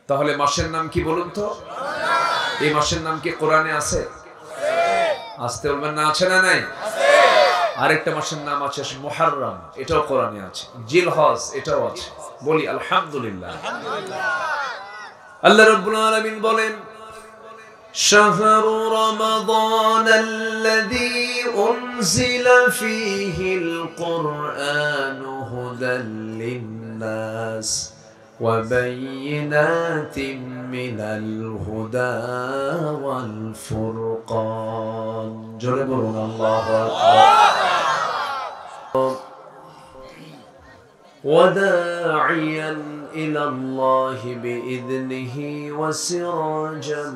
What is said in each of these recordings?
তাহলে মাসের নাম কি বলুন তো? এই মাসের নাম কি কোরআনে আছে? আসতে বলবেন না, আছে না নাই? আরেকটা মাসের নাম আছে মুহররম, এটাও কোরআনে আছে। জিলহজ, এটাও আছে। বলি আলহামদুলিল্লাহ। আল্লাহ রাব্বুল আলামিন বলেন, শাহরু রমাদান আল্লাযী উনজিলা ফীহিল কুরআনু হুদাল লিন-নাস ওয়া বায়িনাতিন মিনাল হুদা ওয়াল ফুরকান। জোরে বলুন আল্লাহু আকবার। وداعيا إلى الله بإذنه وسراجا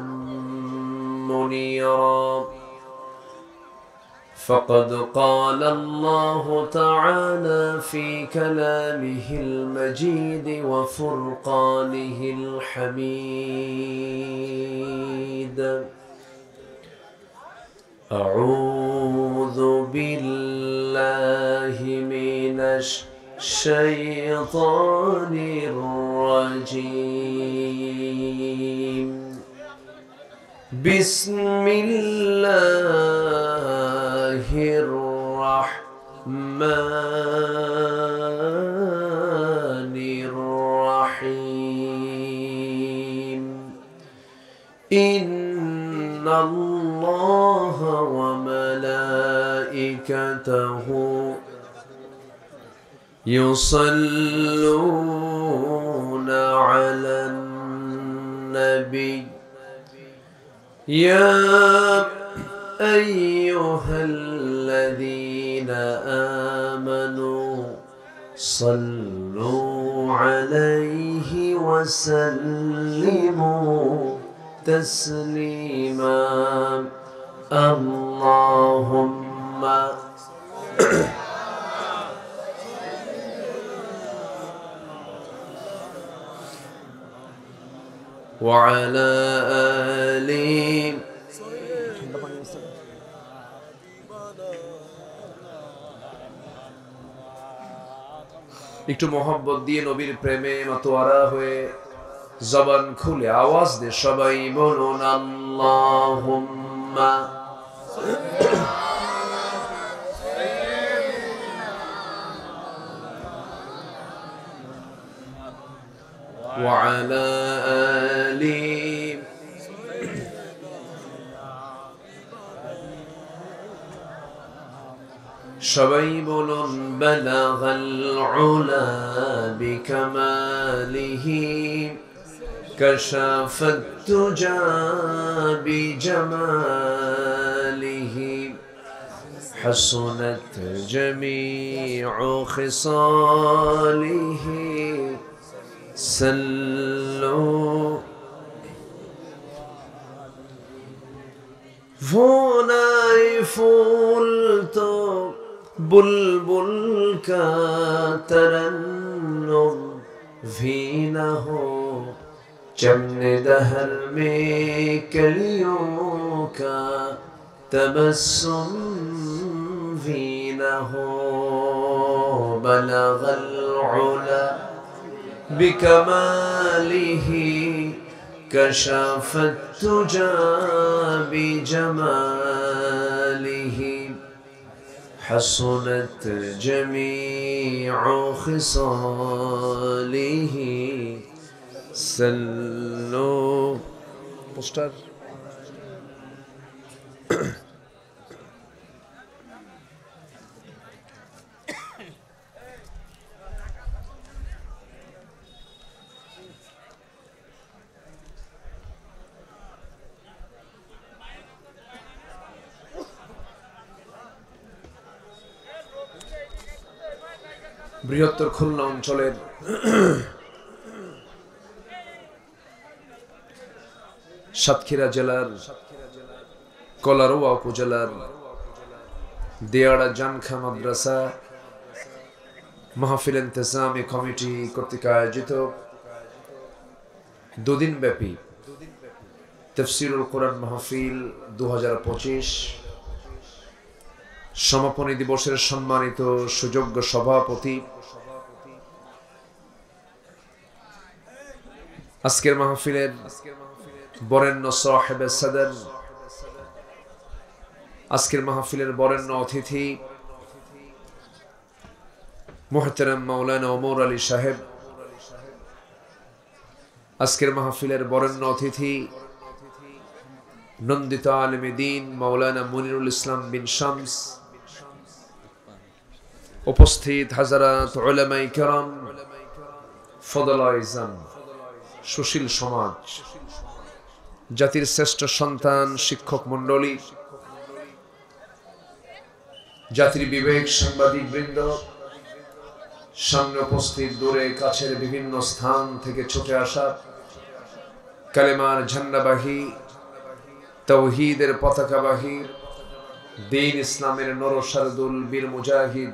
منيرا. فقد قال الله تعالى في كلامه المجيد وفرقانه الحميد: أعوذ بالله من الشيطان الرجيم. بسم الله الرحمن الرحيم. إن الله وملائكته يصلون على النبي يا أيها الذين آمنوا صلوا عليه وسلموا تسليما. اللهم وعلى آله একটু মোহাম্মত দিয়ে নবীর প্রেমে মাতোয়ারা হয়ে জবান খুলে আওয়াজ দিয়ে সবাই বলুন আল্লাহুম্মা وعلى آله সবাই বলুন বালাগাল উলা বিকামালিহি কাশাফাত তুজা বিজামালিহি হাসনাত জামিউ খিসালিহি صلوا فوناي فولتو بلبل کا ترنم فینا ہو چمن دہر میں کلیوں کا تبسم فینا ہو بلغ العلا بكماله كشف التجى بجماله حسنت جميع خصاله صلوا পোস্টার বৃহত্তর খুলনা অঞ্চলের সাতক্ষীরা জেলার কলারোয়া উপজেলার দেয়াড়া জানখা মাদ্রাসা মাহফিল ইন্তেজামি কমিটি কর্তৃক আয়োজিত দুদিন ব্যাপী তাফসীরুল কোরআন মাহফিল 2025 সমাপনী দিবসের সম্মানিত সুযোগ্য সভাপতি আজকের মাহফিলের বরেণ্য সাহেবে সদর, আজকের মাহফিলের বরেণ্য অতিথি মুহতারাম মাওলানা ওমর আলী সাহেব, আজকের মাহফিলের বরেণ্য অতিথি নন্দিত আলেমে দ্বীন মাওলানা মুনিরুল ইসলাম বিন শামস, উপস্থিত হাজারাত উলামায়ে কেরাম, ফদলায়ে ইজম, সুশীল সমাজ, জাতির শ্রেষ্ঠ সন্তান, শিক্ষক মণ্ডলী, জাতির বিবেক, সাংবাদিক বৃন্দ, সামনে উপস্থিত, দূরে কাছের বিভিন্ন স্থান থেকে ছুটে আসা কালেমার ঝান্ডাবাহী, তাওহীদের পতাকাবাহী, দ্বীন ইসলামের নরসারদুল বীর মুজাহিদ,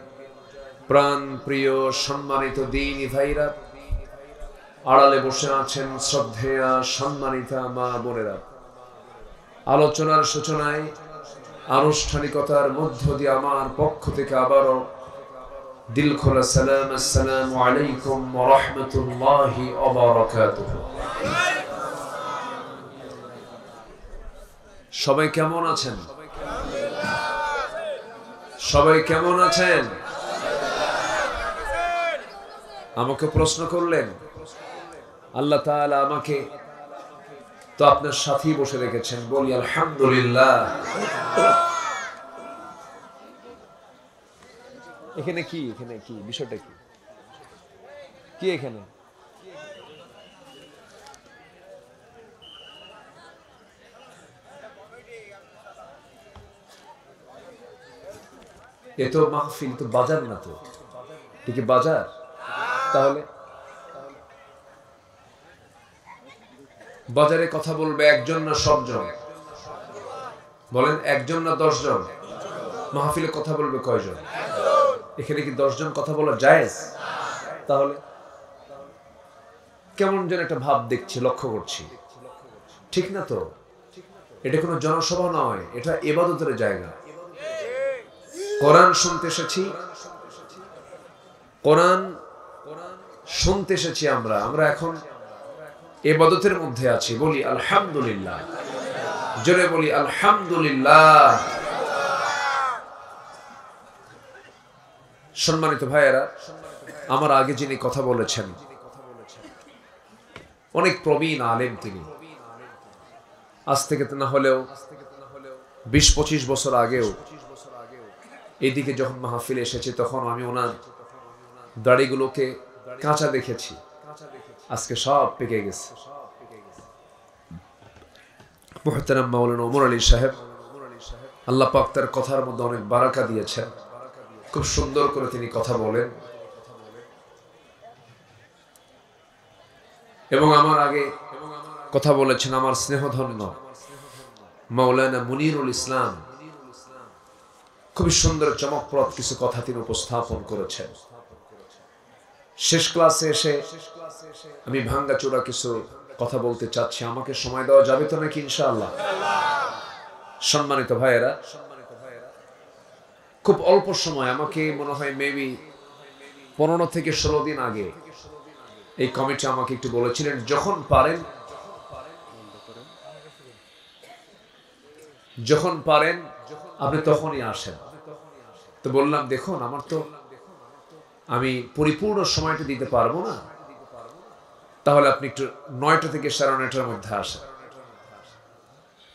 প্রাণ প্রিয় সম্মানিত দ্বীনি ভাইরা, আড়ালে বসে আছেন শ্রদ্ধেয়া সম্মানিতা মা বোনেরা, আলোচনার সূচনায় আনুষ্ঠানিকতার মধ্য দিয়ে আমার পক্ষ থেকে আবারও দিল খোলা সালাম, আসসালামু আলাইকুম ওয়া রাহমাতুল্লাহি ওয়া বারাকাতুহু। সবাই কেমন আছেন? সবাই কেমন আছেন? আমাকে প্রশ্ন করলেন, আল্লাহ তাআলা আমাকে তো আপনার সাথেই বসে রেখেছেন, বলি আলহামদুলিল্লাহ। এখানে কি, এখানে কি বিষয়টা কি, কি এখানে? এ তো মাহফিল, তো বাজার না, তো ঠিক বাজার। তাহলে বাজারে কথা বলবে একজন না সবজন? বলেন, একজন না 10 জন? মাহফিলে কথা বলবে কয়জন? এখানে কি 10 জন কথা বলা জায়েজ? তাহলে কেমন যেন একটা ভাব দেখছি, লক্ষ্য করছি, ঠিক না তো? এটা কোনো জনসভা নয়, এটা ইবাদতের জায়গা। কোরআন শুনতে এসেছি, কোরআন শুনতে এসেছি আমরা এখন ইবাদতের মধ্যে আছি, বলি আলহামদুলিল্লাহ, জোরে বলি আলহামদুলিল্লাহ। সম্মানিত ভাইয়েরা, আমার আগে যিনি কথা বলেছেন অনেক প্রবীণ আলেম, তিনি আজ থেকে না হলেও 20-25 বছর আগেও এদিকে যখন মাহফিলে এসেছি তখন আমি ওনার দাড়িগুলোকে কাঁচা দেখেছি, আজকে সব পেকে গেছে। মুহতারাম মাওলানা ওমর আলী সাহেব, আল্লাহ পাক তার কথার মধ্যে অনেক বারাকা দিয়েছেন, খুব সুন্দর করে তিনি কথা বলেন। এবং আমার আগে কথা বলেছেন আমার স্নেহধন্য মাওলানা মুনিরুল ইসলাম, খুবই সুন্দর চমকপ্রদ কিছু কথা তিনি উপস্থাপন করেছেন। শেষ ক্লাসে এসে আমি ভাঙ্গাচোরা কিছু কথা বলতে চাচ্ছি, আমাকে সময় দেওয়া যাবে তো নাকি? ইনশাআল্লাহ। সম্মানিত ভাইয়েরা, খুব অল্প সময়, আমাকে মনে হয় মেবি 15 থেকে 16 দিন আগে এই কমিটি আমাকে একটু বলেছিলেন, যখন পারেন আপনি তখনই আসেন। তো বললাম, দেখুন আমার তো, আমি পরিপূর্ণ সময়টা দিতে পারবো না, তাহলে আপনি একটু 9টা থেকে 9:30টার মধ্যে আসেন।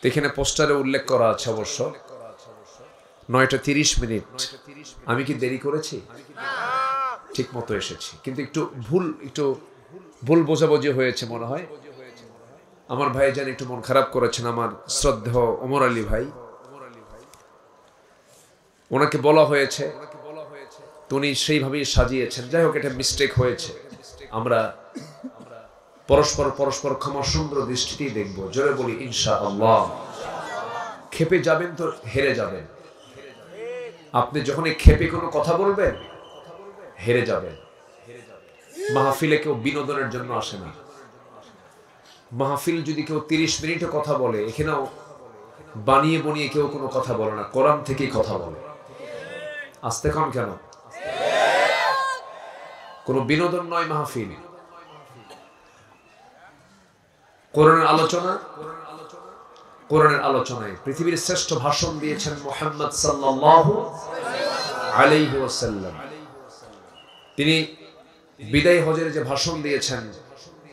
এখানে পোস্টারে উল্লেখ করা আছে অবশ্য 9:30। আমি কি দেরি করেছি? ঠিক মতো এসেছি, কিন্তু একটু ভুল বোঝাবুঝি হয়েছে মনে হয়। আমার ভাই জান একটু মন খারাপ করেছেন, আমার শ্রদ্ধেয় ওমর আলী ভাই, ওনাকে বলা হয়েছে, উনি সেইভাবেই সাজিয়েছেন। যাই হোক, এটা মিস্টেক হয়েছে, আমরা পরস্পর ক্ষমা সুন্দর দৃষ্টিতেই দেখবো। জোরে বলি ইনশাআল্লাহ। খেপে যাবেন তো হেরে যাবেন, আপনি যখনই খেপে কোনো কথা বলবেন হেরে যাবেন। মাহফিলে কেউ বিনোদনের জন্য আসে না। মাহফিল যদি কেউ 30 মিনিটও কথা বলে, এখানেও বানিয়ে বনিয়ে কেউ কোনো কথা বলে না, কোরআন থেকেই কথা বলে। আস্তে কম কেন? কোনো বিনোদন নয় মাহফিল। কোরআনের আলোচনা, কোরআনের আলোচনায় পৃথিবীর শ্রেষ্ঠ ভাষণ দিয়েছেন মুহাম্মদ সাল্লাল্লাহু আলাইহি ওয়াসাল্লাম। তিনি বিদায় হজের যে ভাষণ দিয়েছেন,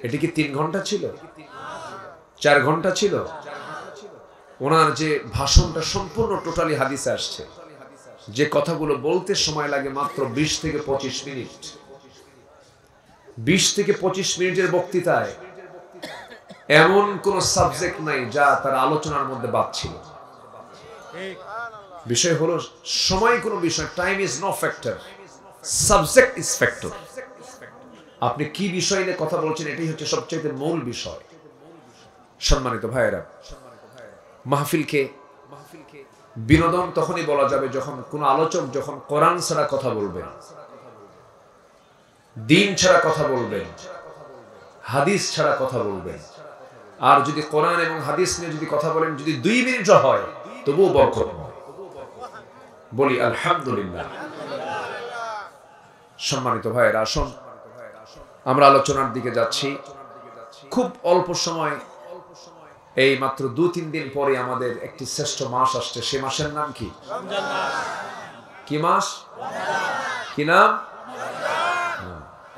এটি কি 3 ঘন্টা ছিল, 4 ঘন্টা ছিল? ওনার যে ভাষণটা সম্পূর্ণ টোটালি হাদিসে আসছে, যে কথাগুলো বলতে সময় লাগে মাত্র 20 থেকে 25 মিনিট। 20 থেকে 25 মিনিটের বক্তৃতায় এমন কোন সাবজেক্ট নাই যা তার আলোচনার মধ্যে বাদ ছিল। বিষয় হলো সময় কোনো বিষয়, time is no factor, subject is factor. আপনি কি বিষয় নিয়ে কথা বলছেন, এটাই হচ্ছে সবচেয়ে মূল বিষয়। সম্মানিত ভাইয়েরা, মাহফিলকে বিনোদন তখনই বলা যাবে যখন কোন আলোচক যখন কোরআন ছাড়া কথা বলবেন, দিন ছাড়া কথা বলবেন, হাদিস ছাড়া কথা বলবেন। আর যদি কোরআন এবং হাদিস নিয়ে যদি কথা বলেন, যদি 2 মিনিট হয় তবুও বরকতময়। বলি আলহামদুলিল্লাহ। সম্মানিত ভাইয়েরা, আসুন আমরা আলোচনার দিকে যাচ্ছি। খুব অল্প সময়, এই মাত্র 2-3 দিন পরে আমাদের একটি শ্রেষ্ঠ মাস আসছে। সে মাসের নাম কি? কি মাস? কি নাম?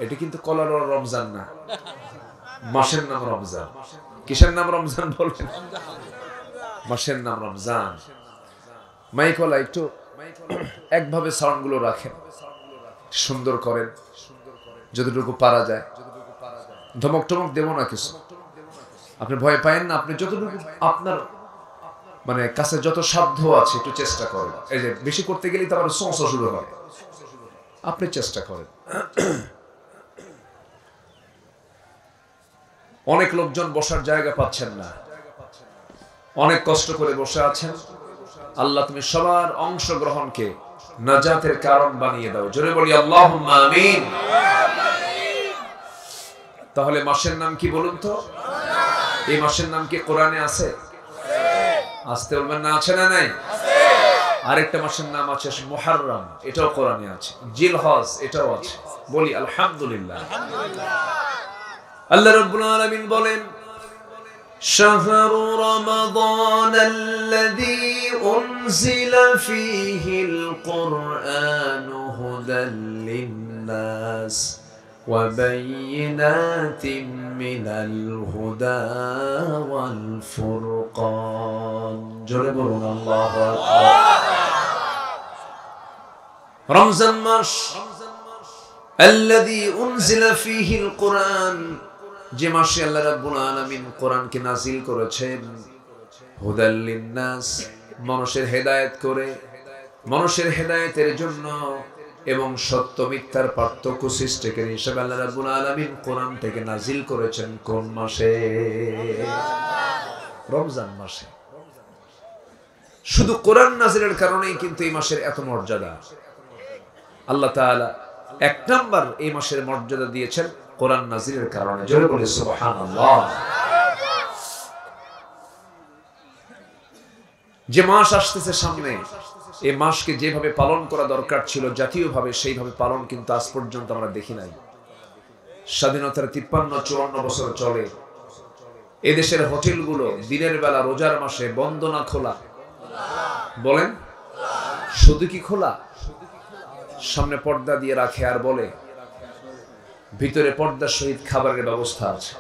এটি কিন্তু কলার রমজান না, মাসের নাম রমজান। কিসের নাম রমজান বলবেন? মাসের নাম রমজান। মাইকওয়ালা একটু একভাবে সাউন্ড গুলো রাখেন, সুন্দর করেন যতটুকু পারা যায়। ধমক টমক দেব না কিছু, আপনি ভয় পায়েন না। আপনি যতটুকু আপনার মানে কাছে যত সাধ্য আছে একটু চেষ্টা করেন। এই যে বেশি করতে গেলেই তো আবার সমস্যা শুরু হয়। আপনি চেষ্টা করেন। অনেক লোকজন বসার জায়গা পাচ্ছেন না, অনেক কষ্ট করে বসে আছেন। আল্লাহ তুমি সবার অংশগ্রহণকে নাজাতের কারণ বানিয়ে দাও। জোরে বলি আল্লাহুম্মা আমিন। তাহলে মাসের নাম কি বলুন তো? এই মাসের নাম কি কোরআনে আছে? আসতে বলবেন না, আছে না নাই? আরেকটা মাসের নাম আছে মুহররম, এটাও কোরআনে আছে। জিলহজ, এটাও আছে। বলি আলহামদুলিল্লাহ। আল্লাহ রাব্বুল আলামিন বলেন, শাহরু রমাদান আল্লাযী উনজিলা ফীহিল কুরআনু হুদাল লিন-নাস ওয়া বায়িনাতিন মিনাল হুদা ওয়াল ফুরকান। জোরে বলুন আল্লাহু আকবার। রমজান মাস আল্লাযী উনজিলা ফীহিল কুরআন, যে মাসে আল্লাহ রাব্বুল আলামিন কোরআনকে নাযিল করেছেন। হুদাল লিন-নাস, মানুষের হেদায়েত করে, মানুষের হেদায়েতের জন্য এবং সত্য মিথ্যার পার্থক্য সৃষ্টিকারী হিসেবে আল্লাহ রাব্বুল আলামিন কোরআনটাকে নাযিল করেছেন কোন মাসে? রমজান মাসে। শুধু কোরআন নাযিলের কারণেই কিন্তু এই মাসের এত মর্যাদা। আল্লাহ তাআলা 1 নাম্বার এই মাসের মর্যাদা দিয়েছেন কোরআন নাযিলের কারণে। জোরে বলি সুবহানাল্লাহ। যে মাস আসতেছে সামনে, এই মাসকে যেভাবে পালন করা দরকার ছিল জাতীয়ভাবে, সেইভাবে পালন কিন্তু আজ পর্যন্ত আমরা দেখি নাই। স্বাধীনতার 53-54 বছর চলে, এদেশের হোটেলগুলো দিনের বেলা রোজার মাসে বন্ধ না খোলা? বলেন, শুধু কি খোলা? সামনে পর্দা দিয়ে রাখে আর বলে ভিতরে পর্দার সহিত খাবারের ব্যবস্থা আছে।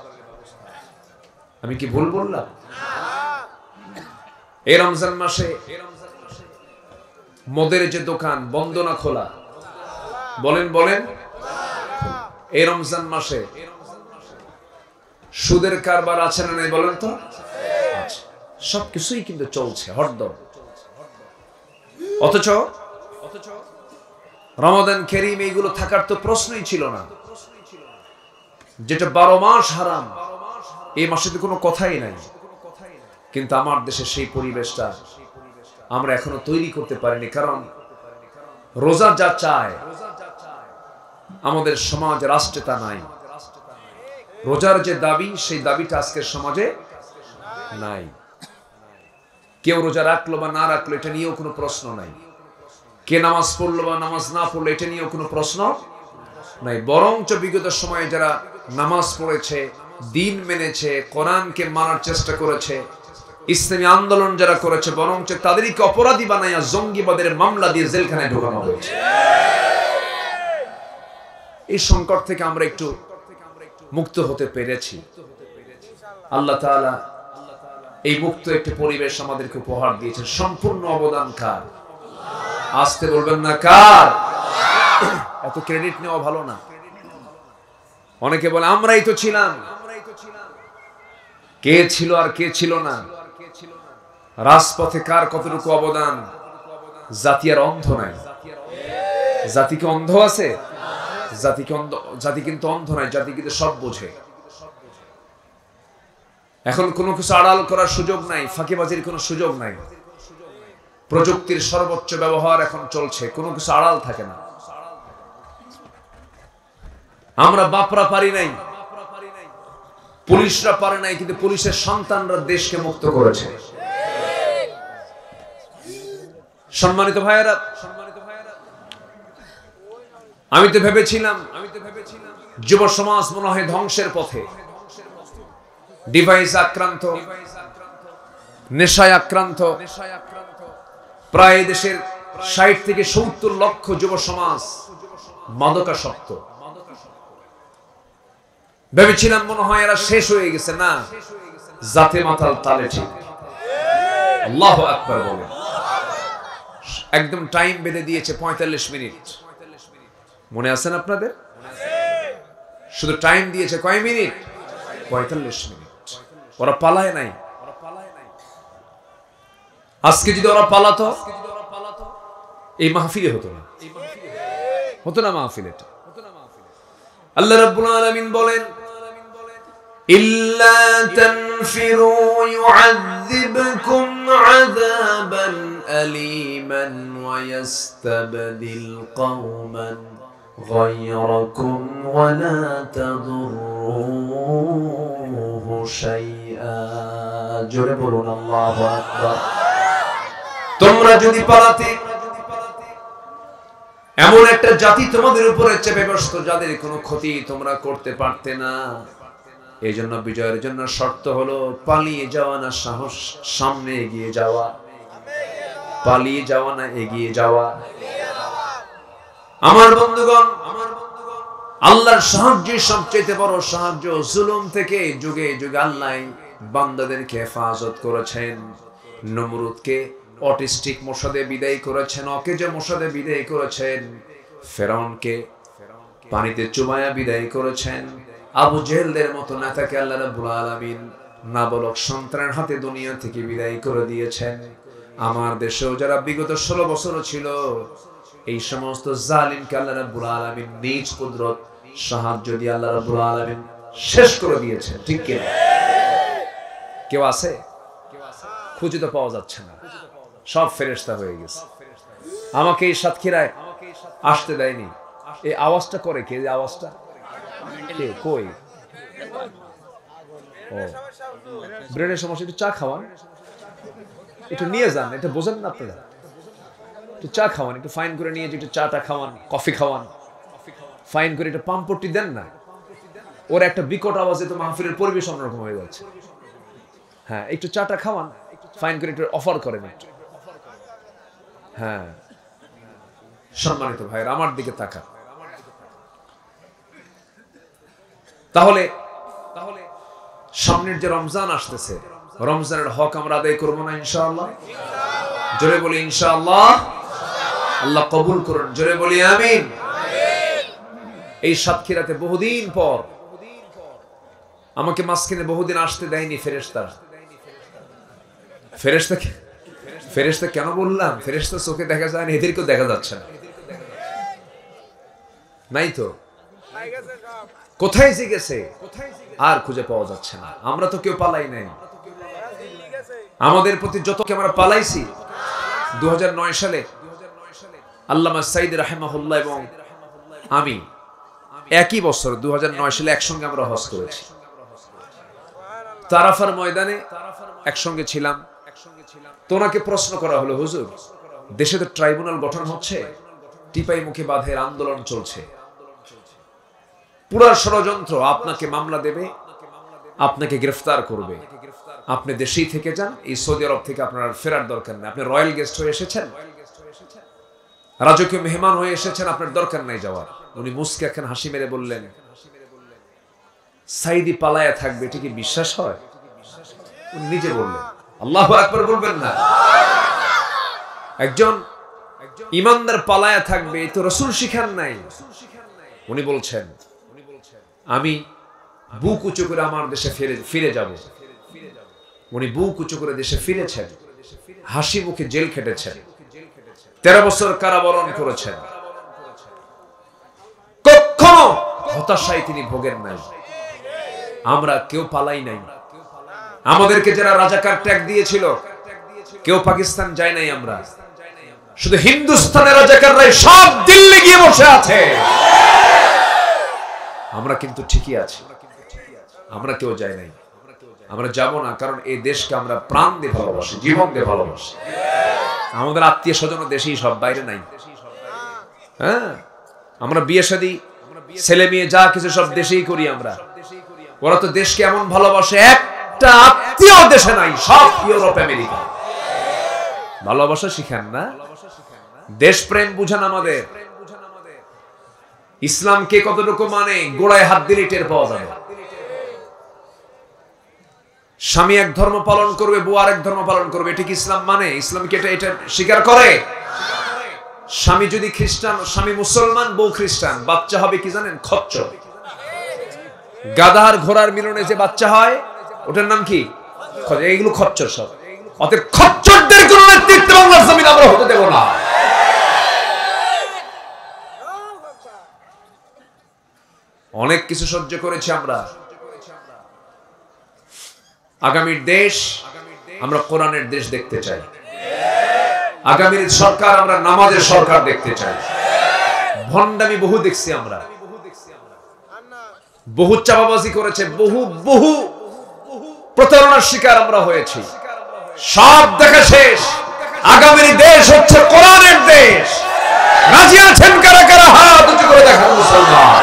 আমি কি ভুল বললাম? এই রমজান মাসে মদের যে দোকান বন্ধ না খোলা? বলেন বলেন। এই রমজান মাসে সুদের কারবার আছে না নাই বলেন তো? সবকিছুই কিন্তু চলছে হরদম। অথচ রমাদান কারীম এইগুলো থাকার তো প্রশ্নই ছিল না। যেটা 12 মাস হারাম, এই মাসে তো কোনো কথাই নাই। কিন্তু আমার দেশে সেই পরিবেশটা আমরা এখনো তৈরি করতে পারিনি। কারণ রোজা যা চায় আমাদের সমাজ রাষ্ট্রে তা নাই। রোজার যে দাবি, সেই দাবিটা আজকের সমাজে নাই। কেউ রোজা রাখলো বা না রাখলো এটা নিয়েও কোনো প্রশ্ন নাই। কে নামাজ পড়লো বা নামাজ না পড়লো এটা নিয়েও কোনো প্রশ্ন নাই। বরঞ্চ বিগত সময়ে যারা নামাজ পড়েছে, দিন মেনেছে, কোরআনকে মানার চেষ্টা করেছে, ইসলামী আন্দোলন যারা করেছে, বরঞ্চ তাদেরকে অপরাধী বানাইয়া জঙ্গিবাদের মামলা দিয়ে জেলখানায় ঢোকানো হয়েছে। এই সংকট থেকে আমরা একটু মুক্ত হতে পেরেছি। আল্লাহ তাআলা এই মুক্ত একটি পরিবেশ আমাদেরকে উপহার দিয়েছেন। সম্পূর্ণ অবদান কার? আসতে বলবেন না কার? এত ক্রেডিট নেওয়া ভালো না। অনেকে বলে আমরাই তো ছিলাম। কে ছিল আর কে ছিল না? রাজপথে কার কতটুকু অবদান? জাতি আর অন্ধ নাই। জাতি কি অন্ধ আছে? জাতি কিন্তু অন্ধ নাই, জাতি কিন্তু সব বোঝে। এখন কোনো কিছু আড়াল করার সুযোগ নাই, ফাঁকিবাজির কোনো সুযোগ নাই। প্রযুক্তির সর্বোচ্চ ব্যবহার এখন চলছে, কোনো কিছু আড়াল থাকে না। আমরা বাপরা পারি নাই, পুলিশরা পারে নাই, কিন্তু পুলিশের সন্তানরা দেশকে মুক্ত করেছে। সম্মানিত ভাইয়েরা, আমি তো ভেবেছিলাম যুব সমাজ মনে হয় ধ্বংসের পথে, ডিভাইস আক্রান্ত, নেশায় আক্রান্ত। প্রায় দেশের ৬০ থেকে ৭০ লক্ষ যুব সমাজ মাদকাসক্ত। ভেবেছিলাম মনে হয় এরা শেষ হয়ে গেছে। না, জাতে মাতাল তালে ঠিক। আল্লাহু আকবার বলে। একদম টাইম বেঁধে দিয়েছে ৪৫ মিনিট। মনে আছেন আপনাদের? শুধু টাইম দিয়েছে কয় মিনিট? ৪৫ মিনিট। ওরা পালায় নাই। আজকে যদি ওরা পালাতো, এই মাহফিলে হতো না, হতো না মাহফিল এটা। আল্লাহ রাব্বুল আলামিন বলেন, ইল্লা তানফিরু ইউআযিবকুম আযাবান আলীমান ওয়া ইস্তাবদিল কওমান গায়রাকুম ওয়া লা তাদুররুহু শাইআ। জোরে বলুন আল্লাহু আকবার। তোমরা যদি পালাতে, এমন একটা জাতি তোমাদের উপরে চেপে বসতো যাদের কোনো ক্ষতি তোমরা করতে পারতে না। এই জন্য বিজয়ের জন্য শর্ত হলো পালিয়ে যাওয়া না সাহস, সামনে এগিয়ে যাওয়া। পালিয়ে যাওয়া না এগিয়ে যাওয়া। আমার বন্ধুগণ, আল্লাহর সাহায্য সবচেয়ে বড় সাহায্য। জুলুম থেকে যুগে যুগে আল্লাহ বান্দাদেরকে হেফাজত করেছেন। নমরুদকে অটিস্টিক মশাদে বিদায় করেছেন, অকেজো মশাদে বিদায় করেছেন। ফেরাউনকে পানিতে চুবায়া বিদায় করেছেন। আবু জেহেলদের মতো নেতাকে আল্লাহ রাব্বুল আলামিন নাবালক সন্তানের হাতে দুনিয়া থেকে বিদায় করে দিয়েছেন। আমার দেশেও যারা বিগত 16 বছর ছিল, এই সমস্ত জালিমকে আল্লাহ রাব্বুল আলামিন নিজ কুদরত সাহায্য দিয়ে আল্লাহ রাব্বুল আলামিন শেষ করে দিয়েছেন। ঠিক কি? কেউ আছে? খুঁজে তো পাওয়া যাচ্ছে না, সব ফেরেশতা হয়ে গেছে। আমাকে এই সাতক্ষীরায় আসতে দেয়নি। এই আওয়াজটা করে কে? এই আওয়াজটা কে? কই? ও, ব্রেনের সমস্যা। একটু চা খাওয়ান, একটু নিয়ে যান, এটা বোঝেন না আপনারা? একটু চা খাওয়ান, একটু ফাইন করে নিয়ে যে একটু চাটা খাওয়ান, কফি খাওয়ান, ফাইন করে একটু পাম্পটি দেন না। ওর একটা বিকট আওয়াজে তো মাহফিলের পরিবেশ অন্যরকম হয়ে যাচ্ছে। হ্যাঁ, একটু চাটা খাওয়ান, ফাইন করে একটু অফার করেন একটু। হ্যাঁ, সম্মানিত ভাইয়ের আমার দিকে তাকান। তাহলে সামনের যে রমজান আসতেছে, রমজানের হক আমরা আদায় করবো না ইনশাআল্লাহ? জোরে বলি ইনশাআল্লাহ। আল্লাহ কবুল করুন, জোরে বলি আমিন। এই সাতক্ষীরাতে বহুদিন পর, আমাকে মাঝখানে বহুদিন আসতে দেয়নি ফেরেশতারা। ফেরেশতা কেন বললাম? ফেরেশতা চোখে দেখা যায় না, এদেরকেও দেখা যাচ্ছে না। নাই তো, কোথায় যে গেছে আর খুঁজে পাওয়া যাচ্ছে না। আমরা তো কেউ পালাই নাই। আমাদের প্রতি যতকে আমরা পালাইছি, 2009 সালে আল্লামা সাইদ রাহিমাহুল্লাহ এবং আমি একই বছর 2009 সালে একসঙ্গে আমরা হজ করেছি। তারাফার ময়দানে একসঙ্গে ছিলাম। তো ওনাকে প্রশ্ন করা হলো, হুজুর, দেশে তো ট্রাইব্যুনাল গঠন হচ্ছে, টিপাই মুখে বাঁধের আন্দোলন চলছে, পুরা ষড়যন্ত্র, আপনাকে মামলা দেবে, আপনাকে গ্রেফতার করবে, আপনি দেশেই থেকে যান, এই সৌদি আরব থেকে আপনার ফেরার দরকার নেই। আপনি রয়্যাল গেস্ট হয়ে এসেছেন, রাজকীয় মেহমান হয়ে এসেছেন, আপনার দরকার নাই যাওয়ার। উনি মুস্কে এখন হাসি মেরে বললেন, সাইদি পালায়া থাকবে, এটা কি বিশ্বাস হয়? উনি নিজে বললেন, আল্লাহু আকবার বলবেন না? একজন ইমানদার পালায়া থাকবে, এ তো রাসূল শিখান নাই। উনি বলছেন, আমি বুক উঁচু করে আমার দেশে ফিরে যাব। উনি বুক উঁচু করে দেশে ফিরেছেন, হাসি মুখে জেল খেটেছেন, 13 বছর কারাবরণ করেছেন, কখনো হতাশায় তিনি ভোগেন নাই। আমরা কেউ পালাই নাই। আমাদেরকে যারা রাজাকার ট্যাগ দিয়েছিল, কেউ পাকিস্তান যায় নাই। আমরা শুধু হিন্দুস্তানের রাজাকাররাই সব দিল্লি গিয়ে বসে আছে। আমরা কিন্তু ঠিকই আছি, আমরা কেউ যাই নাই, আমরা যাব না। কারণ এই দেশকে আমরা প্রাণ দিয়ে ভালোবাসি, জীবন দিয়ে ভালোবাসি। আমাদের আত্মীয় স্বজন দেশেই সব, বাইরে নাই। হ্যাঁ, আমরা বিয়ে শাদী, ছেলে মেয়ে যা কিছু সব দেশেই করি আমরা। ওরা তো দেশকে এমন ভালোবাসে, একটা আত্মীয় দেশে নাই, সব ইউরোপ আমেরিকা। ভালোবাসা শিখান না, দেশপ্রেম বুঝান আমাদের। ইসলামকে কতটুকু মানে গোড়ায় হাত দিলে টের পাওয়া যাবে। স্বামী এক ধর্ম পালন করবে, বউ আরেক ধর্ম পালন করবে, এটা কি ইসলাম মানে? ইসলাম কি এটা স্বীকার করে? স্বামী যদি খ্রিস্টান, স্বামী মুসলমান, বউ খ্রিস্টান, বাচ্চা হবে কি জানেন? খচ্চর। গাধার ঘোড়ার মিলনে যে বাচ্চা হয়, ওটার নাম কি? এইগুলো খচ্চর সব। অতএব খচ্চরদের কোন নেতৃত্ব বাংলার জমিন আমরা হতে দেব না। অনেক কিছু সহ্য করেছি আমরা। আগামীর দেশ আমরা কোরআনের দেশ দেখতে চাই। আগামীর সরকার আমরা নামাজের সরকার দেখতে চাই। ভণ্ডামি বহু দেখছি আমরা, বহু চাপাবাজি করেছে, বহু প্রতারণার শিকার আমরা হয়েছি। সব দেখা শেষ। আগামীর দেশ হচ্ছে কোরআনের দেশ। রাজি আছেন কারা কারা? হাত উঁচু করে দেখান মুসলমান।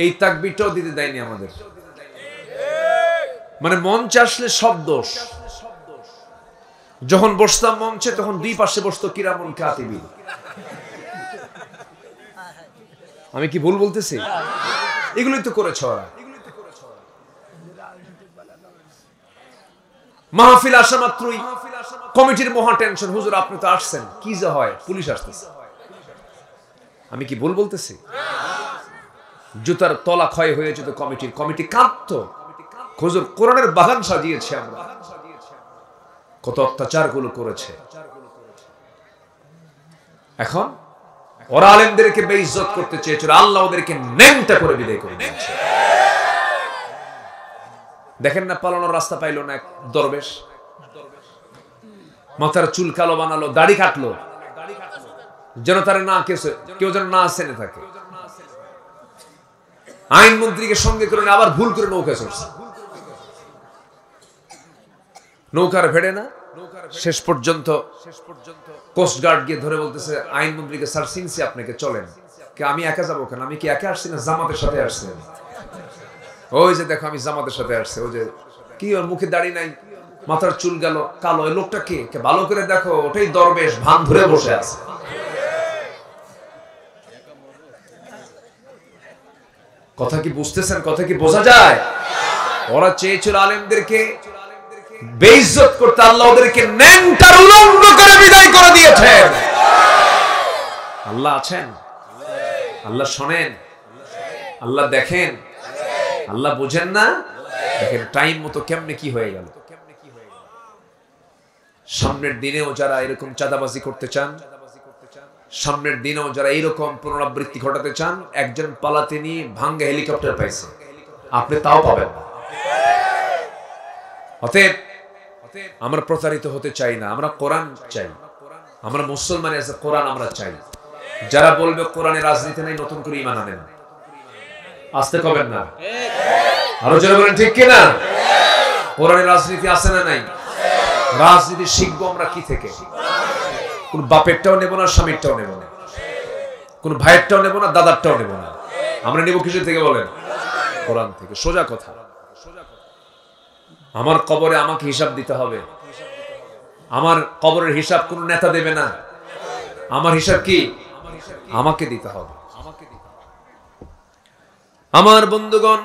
এই তাকবীরটাও দিতে দেয়নি আমাদের। মানে মঞ্চে আসলে সব দোষ। যখন বসতাম মঞ্চে, তখন দুই পাশে বসতো কিরামুন কাতিবিন। আমি কি ভুল বলতেছি? এগুলোই তো করেছে ওরা। মাহফিল আসা মাত্রই কমিটির মহা টেনশন, হুজুর আপনি তো আসছেন, কি যে হয়, পুলিশ আসতেছে। আমি কি ভুল বলতেছি? জুতার তলা ক্ষয় হয়ে যেত কমিটি কাঁদতো, হুজুর কোরআনের বাগান সাজিয়েছে আমরা। কত অত্যাচার গুলো করেছে। এখন ওরা আলেমদেরকে বেইজ্জত করতে চেয়েছিল, আল্লাহ ওদেরকে ন্যাংটা করে বিদায় করে দিয়েছে। দেখেন না, পালানোর রাস্তা পাইলো না এক দরবেশ, মাথার চুল কালো বানালো, দাড়ি কাটলো, যেন তার না কেউ যেন না চেনে থাকে। আইনমন্ত্রীকে সঙ্গে করে আবার ভুল করে নৌকা চড়ছে, নৌকার ভেড়ে না। শেষ পর্যন্ত কোস্টগার্ড গিয়ে ধরে বলতেছে আইনমন্ত্রীকে, স্যার চিনছি আপনাকে, চলেন। আমি একা যাবো কেন? আমি কি একা আসছি না জামাতের সাথে আসছি? ওই যে দেখো আমি জামাতের সাথে আসছি। ওই যে কি, ওর মুখে দাড়ি নাই, মাথার চুল গেল কালো, ওই লোকটা কে? ভালো করে দেখো, ওটাই দরবেশ, ভান ধরে বসে আছে। কথা কি বুঝতেছেন? কথা কি বোঝা যায়? ওরা চেয়েছিল আলেমদেরকে বেইজ্জত করতে, আল্লাহ ওদেরকে ন্যাংটার উলঙ্গ করে বিদায় করে দিয়েছেন। আল্লাহ আছেন, আল্লাহ শোনেন, আল্লাহ দেখেন, আল্লাহ বুঝেন না? দেখেন টাইম মতো কেমনে কি হয়ে গেল। সামনের দিনেও যারা এরকম চাঁদাবাজি করতে চান, সামনের দিনেও যারা এইরকম পুনরাবৃত্তি ঘটাতে চান, একজন পালাতে নিয়ে ভাঙ্গা হেলিকপ্টার পাইছে, আপনি তাও পাবেন না। অতএব আমরা প্রতারিত হতে চাই না, আমরা কোরআন চাই। আমরা মুসলমান আছে, কোরআন আমরা চাই। যারা বলবে কোরআনে রাজনীতি নাই, নতুন করে ঈমান আনেন। আসতে কবেন না, আরো জোরে বলেন ঠিক কিনা? কোরআনে রাজনীতি আছে না নাই? রাজনীতি শিখবো আমরা কি থেকে? কোন বাপেরটাও নেব না, স্বামীরটাও নেব না, কোন ভাইয়েরটাও নেব না, দাদারটাও নেব না। আমরা নেব কিসের থেকে বলেন? কোরআন থেকে। সোজা কথা। আমার কবরে আমাকে হিসাব দিতে হবে। আমার কবরের হিসাব কোন নেতা দেবে না। আমার হিসাব কি? আমাকে দিতে হবে। আমার বন্ধুগণ,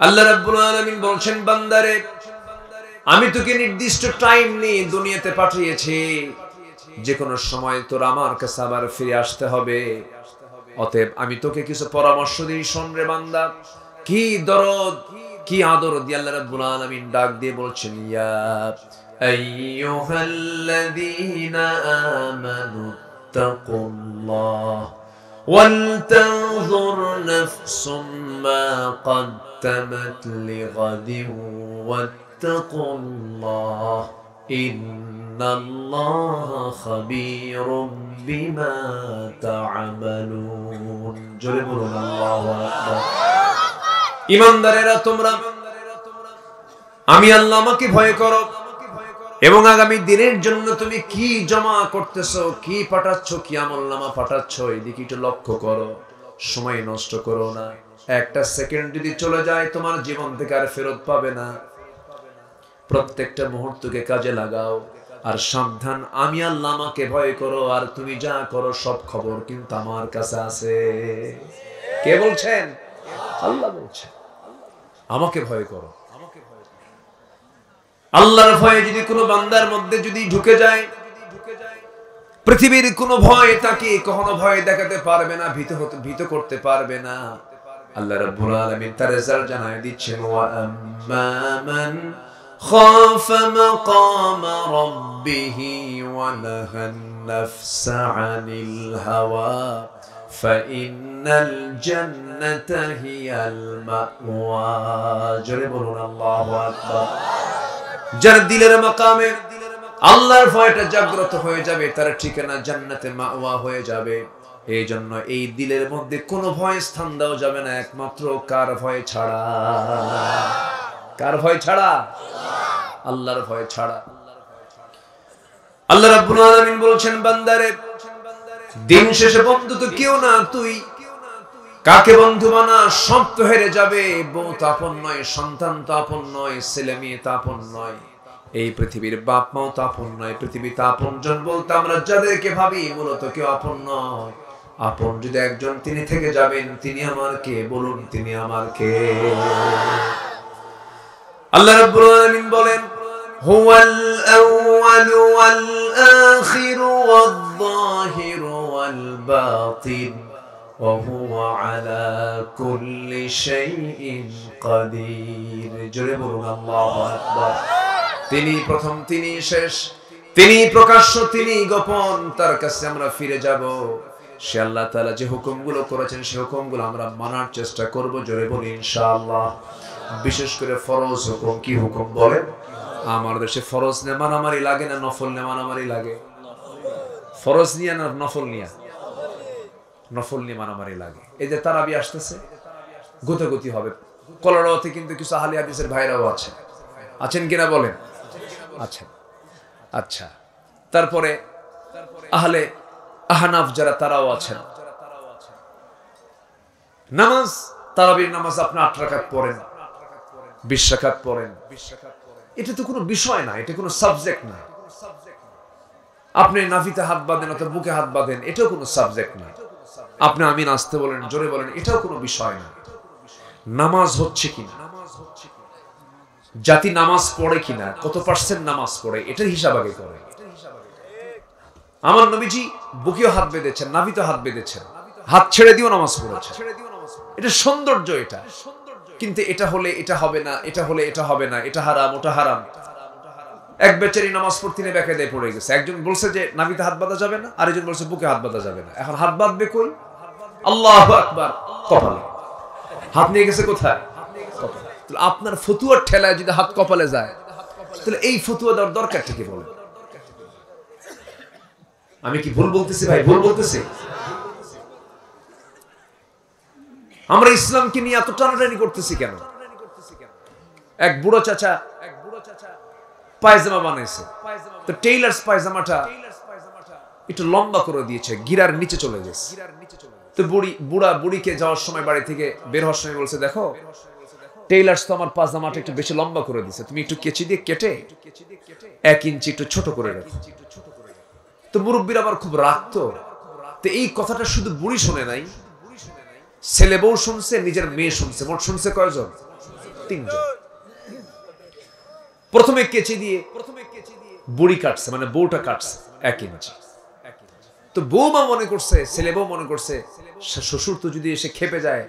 আল্লাহ রাব্বুল আলামিন বলছেন, বান্দারে আমি তোকে নির্দিষ্ট টাইম নিয়ে দুনিয়াতে পাঠিয়েছি, যে কোনো সময় তোর আমার কাছে আবার ফিরে আসতে হবে। অতএব আমি তোকে কিছু পরামর্শ দিই, শোন রে বান্দা। কি দরদ, কি আদর দিয়ে আল্লাহ রাব্বুল আলামিন ডাক দিয়ে বলছেন, ইয়া আইয়ুহাল্লাযীনা আমানু তাকুল্লাহ ওয়ালতানজুর নাফসুম মা قدمت لغد واتقوا الله إن الله خبير بما تعملون জোরে বলুন আল্লাহু আকবার। ঈমানদারেরা তোমরা আমি আল্লাহ আমাকে ভয় করো এবং আগামী দিনের জন্য তুমি কি জমা করতেছো, কি পাঠাচ্ছো, কি আমলনামা পাঠাচ্ছো, এদিকে একটু লক্ষ্য করো। সময় নষ্ট করো না। একটা সেকেন্ড যদি চলে যায় তোমার জীবন থেকে আর ফেরত পাবে না। প্রত্যেকটা মুহূর্তকে কাজে লাগাও। আর সাবধান, আমি আল্লাহ আমাকে ভয় করো, আর তুমি যা করো সব খবর কিন্তু আমার কাছে আছে। কে বলছেন? আল্লাহ বলছেন, আমাকে ভয় করো। আল্লাহর ভয় যদি কোনো বান্দার মধ্যে যদি ঢুকে যায়, পৃথিবীর কোনো ভয় তাকে কখনো ভয় দেখাতে পারবে না, ভীত করতে পারবে না। আল্লাহ রাব্বুল আলামিন তার রেজাল্ট জানায় দিচ্ছেন, ওয়া আম্মা মান খাফা মাকামা রাব্বিহি ওয়া নাহান নাফসা আনিল হাওয়া ফাইন্নাল জান্নাতা হিয়াল মাওয়া। জোরে বলুন আল্লাহু আকবার। যার দিলের মাকামে আল্লাহর ভয়টা জাগ্রত হয়ে যাবে, তার ঠিকানা জান্নাতে মাওয়া হয়ে যাবে। এই জন্য এই দিলের মধ্যে কোনো ভয় স্থান দেওয়া যাবে না, একমাত্র কার ভয় ছাড়া? কার ভয় ছাড়া? আল্লাহর ভয় ছাড়া। আল্লাহ রাব্বুল আলামিন বলছেন, বান্দারে দিন শেষে বন্ধু তো কেউ না, তুই কাকে বন্ধু বানা? সব তো হেরে যাবে। বউ তো আপন নয়, সন্তান তো আপন নয়, ছেলে মেয়ে তো আপন নয়, এই পৃথিবীর বাপ মাও তো আপন নয়। পৃথিবীতে আপনজন বলতে আমরা যাদেরকে ভাবি মূলত কেউ আপন নয়। আপন যদি একজন তিনি থেকে যাবেন, তিনি আমার কে? বলুন, তিনি আমার কে? আল্লাহ রাব্বুল আলামিন বলেন, হুয়াল আউয়ালু ওয়াল আখিরু ওয়াল যাহিরু ওয়াল বাতিন ওয়া হুয়া আলা কুল্লি শাইইন কাদির। জোরে বলুন আল্লাহু আকবার। তিনি প্রথম, তিনি শেষ, তিনি প্রকাশ্য, তিনি গোপন। তার কাছে আমরা ফিরে যাব। সে আল্লাহ তাআলা যে হুকুমগুলো করেছেন সে হুকুমগুলো আমরা মানার চেষ্টা করব। জোরে বলি ইনশাআল্লাহ। বিশেষ করে ফরজ হুকুম। কি হুকুম বলেন? আমার দেশে ফরজ নিয়ে মারামারি লাগে না নফল নিয়ে মারামারি লাগে? ফরজ নিয়ে না নফল নিয়ে? নফল নিয়ে মারামারি লাগে। এই যে তারাবি আসতেছে, গুতাগুতি হবে। কলরাওতে কিন্তু কিছু আহলে হাদিসের ভাইরাও আছে, আছেন কিনা বলেন? আচ্ছা আচ্ছা। তারপরে আহলে আহনাফ যারা, তারাও আছেন। নামাজ, তারাবির নামাজ আপনি 8 রাকাত পড়েন, 20 রাকাত পড়েন, এটা তো কোনো বিষয় না, এটা কোনো সাবজেক্ট না। আপনি নাভিতে হাত বাঁধেন অথবা বুকে হাত বাঁধেন, এটাও কোনো সাবজেক্ট না। আপনি আমিন আসতে বলেন, জোরে বলেন, এটাও কোনো বিষয় না। নামাজ হচ্ছে কিনা, জাতি নামাজ পড়ে কিনা, কত পার্সেন্ট নামাজ পড়ে, এটার হিসাব আগে করে। আমার নবীজি বুকেও হাত বেঁধেছেন, নাভিতে হাত বেঁধেছেন, হাত ছেড়ে দিয়েও নামাজ পড়েছেন। এটা সৌন্দর্য। এটা কিন্তু এটা হলে এটা হবে না, এটা হলে এটা হবে না, এটা হারাম, ওটা হারাম। এক বেচারি নামাজ পড়তে নিয়ে বেকায়দায় পড়ে গেছে। একজন বলছে যে নাভিতে হাত বাঁধা যাবে না, আরেকজন বলছে বুকে হাত বাঁধা যাবে না। এখন হাত বাঁধবে কই? আল্লাহু আকবার। কপালে হাত নিয়ে গেছে। কোথায়? কপালে। তাহলে আপনার ফতুয়ার ঠেলায় যদি হাত কপালে যায়, তাহলে এই ফতুয়া দেওয়ার দরকার থেকে বলে? আমি কি ভুল বলতেছি ভাই? ভুল বলতেছি? আমরা ইসলামকে নিয়ে এত টানাটানি করতেছি কেন? এক বুড়ো চাচা পায়জামা বানাইছে, তো টেইলার্স পায়জামাটা একটু লম্বা করে দিয়েছে, গিরার নিচে চলে গেছে। তো বুড়িকে যাওয়ার সময় বাড়ি থেকে বের হওয়ার সময় বলছে, দেখো টেইলার্স তো আমার পায়জামাটা একটু বেশি লম্বা করে দিয়েছে, তুমি একটু কেচি দিয়ে কেটে 1 ইঞ্চি একটু ছোট করে রাখো। তো মুরব্বীর আবার খুব রাখতো। তো এই কথাটা শুধু বুড়ি শুনে নাই, ছেলে বউ শুনছে, নিজের মেয়ে শুনছে। মোট শুনছে কয়জন? 3 জন। প্রথমে কেচি দিয়ে বুড়ি কাটছে, মানে বউটা কাটছে 1 ইঞ্চি। তো বউমা মনে করছে, ছেলে বউ মনে করছে, শ্বশুর তো যদি এসে খেপে যায়,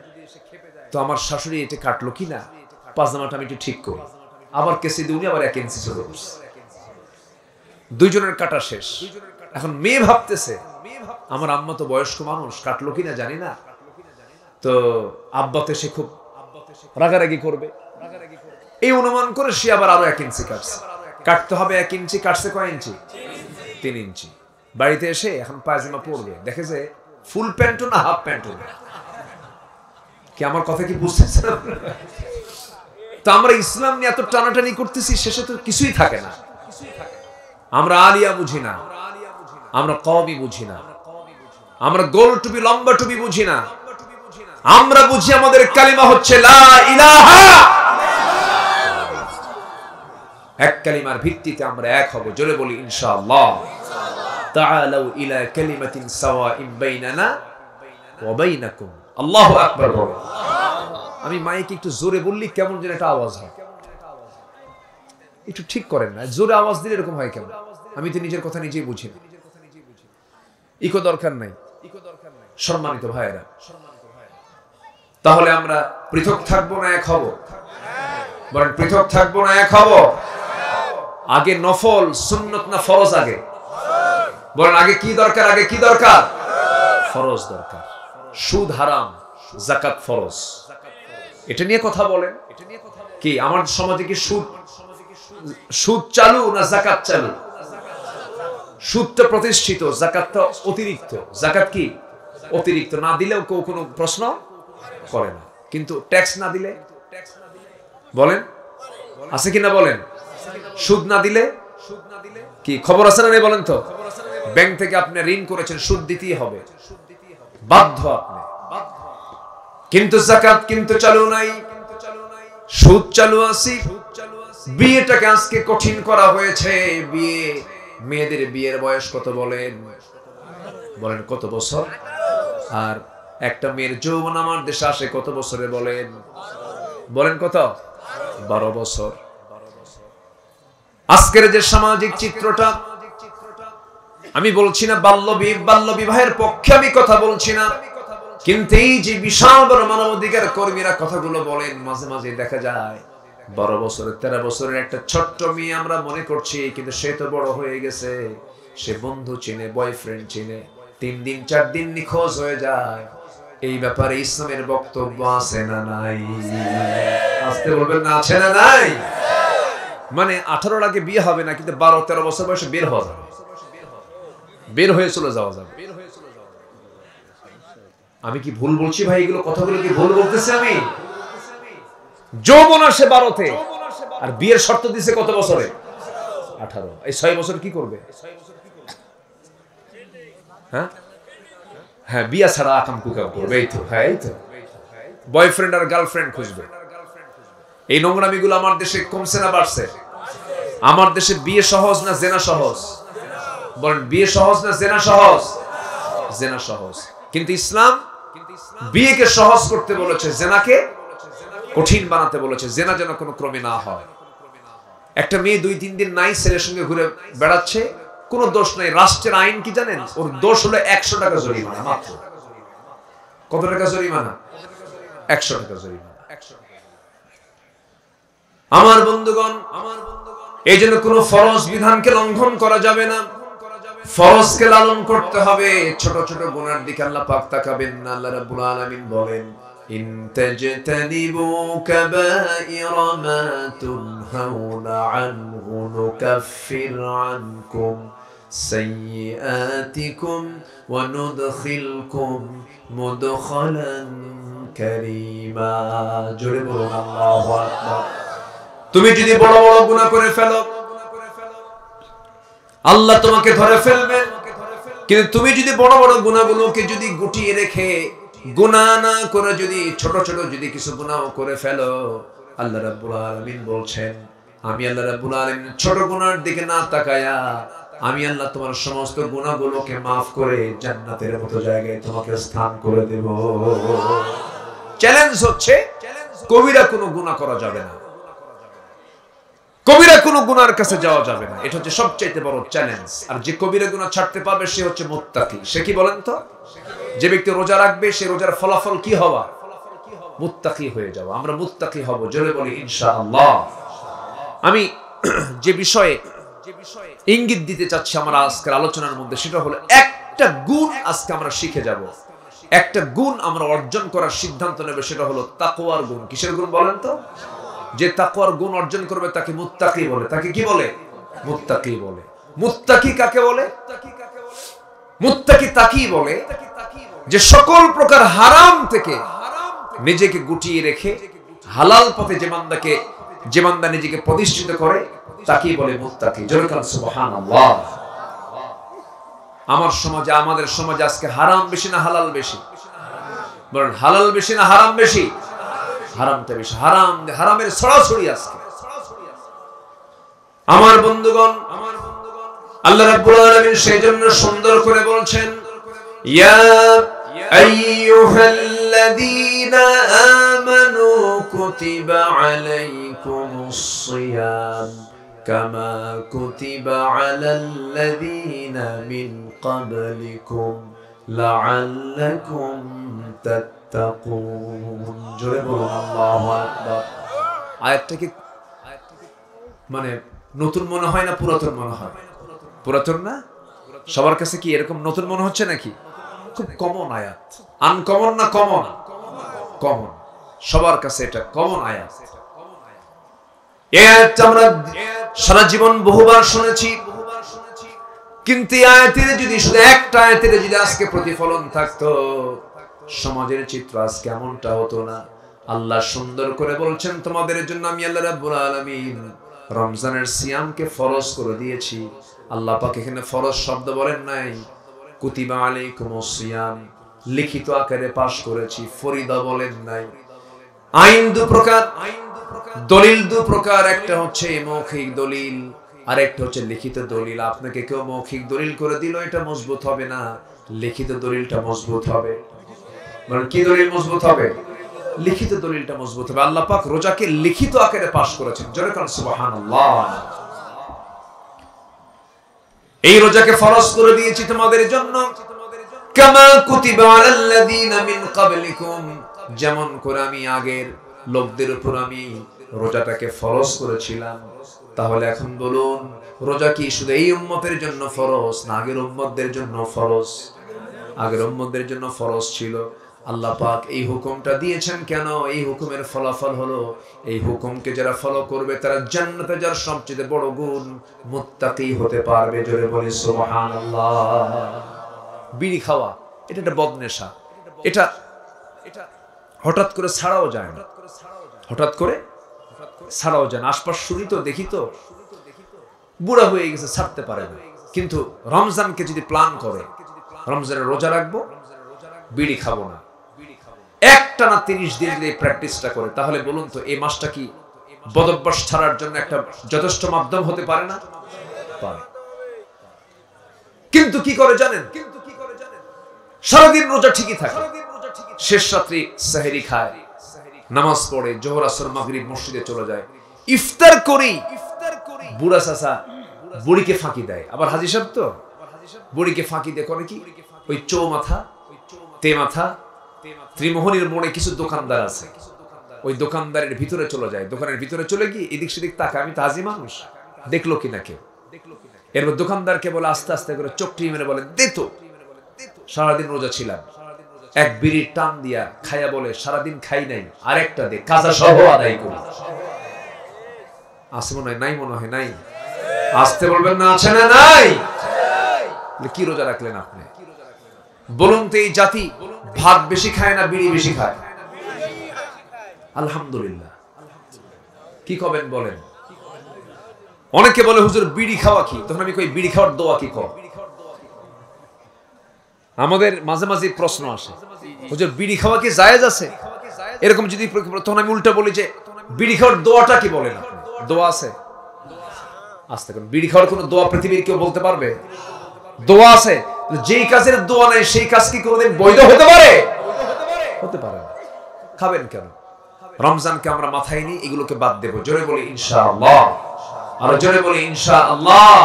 তো আমার শাশুড়ি এটা কাটলো কিনা, পাজামাটা আমি একটু ঠিক করি। আবার কেচি দিয়ে উনি আবার 1 ইঞ্চি ছোট করছে। 2 জনের কাটা শেষ। এখন মেয়ে ভাবতেছে, আমার আম্মা তো বয়স্ক মানুষ, কাটলো কিনা জানি না, তো আব্বাতে সে খুব রাগারাগি করবে। এই অনুমান করে সে আবার আরো 1 ইঞ্চি কাটছে। কাটতে হবে 1 ইঞ্চি, কাটছে কয় ইঞ্চি? 3 ইঞ্চি। বাড়িতে এসে এখন পায়জামা পরবে, দেখে যে ফুল প্যান্টও না, হাফ প্যান্টও না। কি আমার কথা কি বুঝতেছেন? তো আমরা ইসলাম নিয়ে এত টানাটানি করতেছি, শেষে তো কিছুই থাকে না। আমরা আলিয়া বুঝি না, আমরা কওমি বুঝি না, আমরা গোল টুপি লম্বা টুপি বুঝি না। আমরা বুঝি আমাদের কালিমা হচ্ছে লা ইলাহা। এক কালিমার ভিত্তিতে আমরা এক হব। জোরে বলি ইনশাআল্লাহ। তাআলাউ ইলা কালিমাতিন সাওয়াইন বাইনানা ওয়া বাইনাকুম। আল্লাহু আকবার। আমি মাইকে একটু জোরে বললি কেমন যেন একটা আওয়াজ হয়, একটু ঠিক করেন না। জোরে আওয়াজ দিলে এরকম হয় কেন? আমি তো নিজের কথা নিজেই বুঝি না। ইকো দরকার নাই। সম্মানিত ভাইয়েরা, তাহলে আমরা পৃথক থাকবো না এক হব? বলেন পৃথক থাকবো না এক হব? আগে নফল সুন্নত না ফরজ? আগে বলেন আগে কি দরকার? আগে কি দরকার? ফরজ দরকার। সুদ হারাম, যাকাত ফরজ। এটা নিয়ে কথা বলেন। কি আমার সমাজে কি সুদ চালু না যাকাত চালু? সুদটা প্রতিষ্ঠিত, যাকাতটা অতিরিক্ত। যাকাত কি অতিরিক্ত, না দিলেও কেউ কোনো প্রশ্ন করে না। কিন্তু ট্যাক্স না দিলে, বলেন আছে কিনা বলেন? সুদ না দিলে কি খবর আছে না নেই বলেন তো? ব্যাংক থেকে আপনি ঋণ করেছেন, সুদ দিতেই হবে, বাধ্য আপনি। কিন্তু যাকাত কিন্তু চালু নাই, সুদ চালু আছে। বিয়েটাকে আজকে কঠিন করা হয়েছে। বিয়ে, মেয়েদের বিয়ের বয়স কত বলেন? বলেন কত বছর? আর একটা মেয়ের যৌবন আমার দেশে আসে কত বছরে বলেন? বলেন কত? 12 বছর। আজকের যে সামাজিক চিত্রটা, আমি বলছি না বাল্য বিবাহের পক্ষে আমি কথা বলছি না, কিন্তু এই যে বিশাল বড় মানবাধিকার কর্মীরা কথাগুলো বলেন, মাঝে মাঝে দেখা যায় 12 বছরের 13 বছরের একটা ছোট্ট মেয়ে আমরা মনে করছি, কিন্তু সে তো বড় হয়ে গেছে। সে বন্ধু চিনে, বয়ফ্রেন্ড চিনে, 3 দিন 4 দিন নিখোঁজ হয়ে যায়। এই ব্যাপারে ইসলামের বক্তব্য আছে না নাই? আসতে বলবেন না, আছে না নাই? মানে 18 আগে বিয়ে হবে না, কিন্তু 12-13 বছর বয়সে বের হওয়া যাবে, বের হয়ে চলে যাওয়া যাবে। আমি কি ভুল বলছি ভাই? এগুলো কথাগুলো কি ভুল বলতেছি আমি? যৌবন আসে 12তে, আর বিয়ের শর্ত দিছে কত বছরে? 18। এই 6 বছর কি করবে? হ্যাঁ হ্যাঁ, বিয়া ছাড়া আকাম কুকাম করবে। এই তো, হ্যাঁ এই তো, বয়ফ্রেন্ড আর গার্লফ্রেন্ড খুঁজবে। এই নোংরামিগুলো আমার দেশে কমছে না বাড়ছে? আমার দেশে বিয়ে সহজ না জেনা সহজ? বলেন বিয়ে সহজ না জেনা সহজ? জেনা সহজ। কিন্তু ইসলাম বিয়েকে সহজ করতে বলেছে, জেনাকে কঠিন বানাতে বলেছে। জেনা যেন কোনো ক্রমে না হয়। একটা মেয়ে 2-3 দিন নাই ছেলের সঙ্গে ঘুরে বেড়াচ্ছে, কোনো দোষ নাই। রাষ্ট্রের আইন কি জানেন? ওর দোষ হলো 100 টাকা জরিমানা মাত্র। কত টাকা জরিমানা? 100 টাকা জরিমানা। আমার বন্ধুগণ, এই জন্য কোন ফরজ বিধানকে লঙ্ঘন করা যাবে না, ফরজকে লালন করতে হবে। ছোট ছোট গুনার দিকে আল্লাহ পাক তাকাবেন না। আল্লাহ রাব্বুল আলামিন বলেন, ইন তাজতানিবু কাবাইরা মা তুনহাউনা আনহু নুকাফির আনকুম সাইয়্যাতিকুম ওয়া নুদখিলকুম মুদখালান কারীমা। জোরে বলুন আল্লাহু আকবার। তুমি যদি বড় বড় গুনাহ করে ফেলো, আল্লাহ তোমাকে ধরে ফেলবেন। কিন্তু তুমি যদি বড় বড় গুনাহগুলোকে যদি গুটিয়ে রেখে, গুনাহ না করে যদি ছোট ছোট যদি কিছু গুনাহ করে ফেলো, আল্লাহ রাব্বুল আলামিন বলছেন, আমি আল্লাহ রাব্বুল আলামিন ছোট গুনার দিকে না তাকায়া আমি আল্লাহ তোমার সমস্ত গুনাহগুলোকে মাফ করে জান্নাতের মতো জায়গায় তোমাকে স্থান করে দেব। চ্যালেঞ্জ হচ্ছে কবিরা কোনো গুনাহ করা যাবে না, কবিরা কোনো গুনার কাছে যাওয়া যাবে না। এটা হচ্ছে সবচেয়ে বড় চ্যালেঞ্জ। আর যে কবিরা গুনাহ ছাড়তে পারবে সে হচ্ছে মুত্তাকি। সে কি বলেন তো? যে ব্যক্তি রোজা রাখবে সে রোজার ফলাফল কি হওয়া? মুত্তাকি হয়ে যাওয়া। আমরা মুত্তাকি হব, জোরে বলি ইনশাআল্লাহ। আমি যে বিষয়ে ইঙ্গিত দিতে চাচ্ছি আমার আজকের আলোচনার মধ্যে, সেটা হলো একটা গুণ আজকে আমরা শিখে যাব, একটা গুণ আমরা অর্জন করার সিদ্ধান্ত নেব, সেটা হলো তাকওয়ার গুণ। কিসের গুণ বলেন তো? যে তাকওয়ার গুণ অর্জন করবে তাকে মুত্তাকি বলে। তাকে কি বলে? মুত্তাকি বলে। মুত্তাকি কাকে বলে? মুত্তাকি তাকেই বলে যে সকল প্রকার হারাম থেকে নিজেকে গুটিয়ে রেখে হালাল পথে যে বান্দা নিজেকে প্রতিষ্ঠিত করে তাকেই বলে মুত্তাকি। জোরে বলেন সুবহানাল্লাহ। আমাদের সমাজে আজকে হারাম বেশি না হালাল বেশি? বলেন হালাল বেশি না হারাম বেশি? হারামটা বেশি। হারামের ছড়াছড়ি আজকে। আমার বন্ধুগণ, আল্লাহ রাব্বুল আলামিন সেজন্য সুন্দর করে বলছেন, ইয়া আইয়ুহাল্লাযীনা আমানু কুতিবা আলাইকুমুস সিয়াম কামা কুতিবা আলাল্লাযীনা মিন ক্বাবলিকুম লাআল্লাকুম তাত্তাকুন। জোরে বলুন আল্লাহু আকবার। আয়াতটা কি মানে নতুন মনে হয় না পুরাতন মনে হয়? পুরাতন না? সবার কাছে কি এরকম নতুন মনে হচ্ছে নাকি? খুব কমন আয়াত। আনকমন না কমন? কমন। সবার কাছে এটা কমন আয়াত। এই আয়াতটা আমরা সারা জীবন বহুবার শুনেছি, কিন্তু এই আয়াতের যদি শুধু একটা আয়াতের যদি আজকে প্রতিফলন থাকতো, সমাজের চিত্র আজকে এমনটা হতো না। আল্লাহ সুন্দর করে বলছেন, তোমাদের জন্য আমি আল্লাহ রাব্বুল আলামিন রমজানের সিয়ামকে ফরজ করে দিয়েছি। আল্লাহ পাক এখানে ফরজ শব্দ বলেন নাই, কুতিবা আলাইকুমুস সিয়াম লিখিত আকারে পাশ করেছি, ফরিদা বলেন নাই। আইন দু প্রকার, দলিল দু প্রকার। একটা হচ্ছে মৌখিক দলিল, আর একটা হচ্ছে লিখিত দলিল। আপনাকে কেউ মৌখিক দলিল করে দিল, এটা মজবুত হবে না, লিখিত দলিলটা মজবুত হবে। মানে কি দলিল মজবুত হবে? লিখিত দলিলটা মজবুত হবে। আল্লাহ পাক রোজাকে লিখিত আকারে পাশ করেছেন। জোরে বলেন সুবহানাল্লাহ। এই রোজাকে ফরজ করে দিয়েছি তোমাদের জন্য, কামা কুতিবা আলাল্লাযীনা মিন ক্বাবলিকুম, যেমন করে আমি আগের লোকদের উপর আমি রোজাটাকে ফরজ করেছিলাম। তাহলে এখন বলুন, রোজা কি শুধু এই উম্মতের জন্য ফরজ না আগের উম্মতদের জন্য ফরজ? আগের উম্মতদের জন্য ফরজ ছিল। আল্লাহ পাক এই হুকুমটা দিয়েছেন কেন? এই হুকুমের ফলাফল হলো এই হুকুমকে যারা ফলো করবে তারা জান্নাতে যাওয়ার সবচেয়ে বড় গুণ মুত্তাকি হতে পারবে। জোরে বলি সুবহানাল্লাহ। বিড়ি খাওয়া এটা একটা বদনেশা, এটা হঠাৎ করে ছাড়াও যায় না, হঠাৎ করে ছাড়াও যায় না। আশপাশ শুনি তো, দেখি তো, বুড়া হয়ে গেছে ছাড়তে পারে না। কিন্তু রমজানকে যদি প্ল্যান করে, রমজানের রোজা রাখবো, বিড়ি খাবো না, একটানা 30 দিন যদি প্র্যাকটিসটা করে, তাহলে বলুন তো এই মাসটা কি বদভ্যাস ছাড়ার জন্য একটা যথেষ্ট মাধ্যম হতে পারে না? পারে। কিন্তু কি করে জানেন? সারাদিন রোজা ঠিকই থাকে, শেষ রাত্রি সেহরি খায়, নামাজ পড়ে, জোহর আসর মাগরিব মসজিদে চলে যায়, ইফতার করি বুড়া চাচা বুড়িকে ফাঁকি দেয়। আবার হাজী সাহেব তো বুড়িকে ফাঁকি দিয়ে করে কি, ওই চৌমাথা, তেমাথা, ত্রিমোহনীর মোড়ে কিছু দোকানদার আছে, ওই দোকানদারের ভিতরে চলে যায়। দোকানের ভিতরে চলে গিয়ে এদিক সেদিক তাকায়, আমি তো হাজী মানুষ, দেখলো কিনা কেউ। এরপর দোকানদারকে বলে আস্তে আস্তে করে চোখটি মেরে বলে, দে তো, সারাদিন রোজা ছিলাম। এক বিড়ির টান দিয়া খায়া বলে, সারাদিন খাই নাই, আরেকটা দে, কাজা সহ আদায় করি। আছে মনে হয় নাই? মনে হয় নাই। আসতে বলবেন না, আছে না নাই? কি রোজা রাখলেন আপনি? বলুন তো এই জাতি ভাত বেশি খায় না বিড়ি বেশি খায়? আলহামদুলিল্লাহ। কি করবেন বলেন? অনেকে বলে হুজুর বিড়ি খাওয়া কি? তখন আমি কই বিড়ি খাওয়ার দোয়া কি কর? আমাদের মাঝে মাঝে প্রশ্ন আসে, হুজুর বিড়ি খাওয়া কি জায়েজ আছে? এরকম যদি তখন আমি উল্টা বলি যে বিড়ি খাওয়ার দোয়াটা কি বলেন আপনি? দোয়া আছে? আসতে কোন বিড়ি খাওয়ার কোনো দোয়া পৃথিবীর কেউ বলতে পারবে? দোয়া আছে। যেই কাজের দোয়া নাই সেই কাজ কি কোনোদিন বৈধ হতে পারে? হতে পারে না। খাবেন কেন? রমজানকে আমরা মাথায় নিই, এগুলোকে বাদ দেব। জোরে বলি ইনশাআল্লাহ। আর জোরে বলি ইনশাআল্লাহ।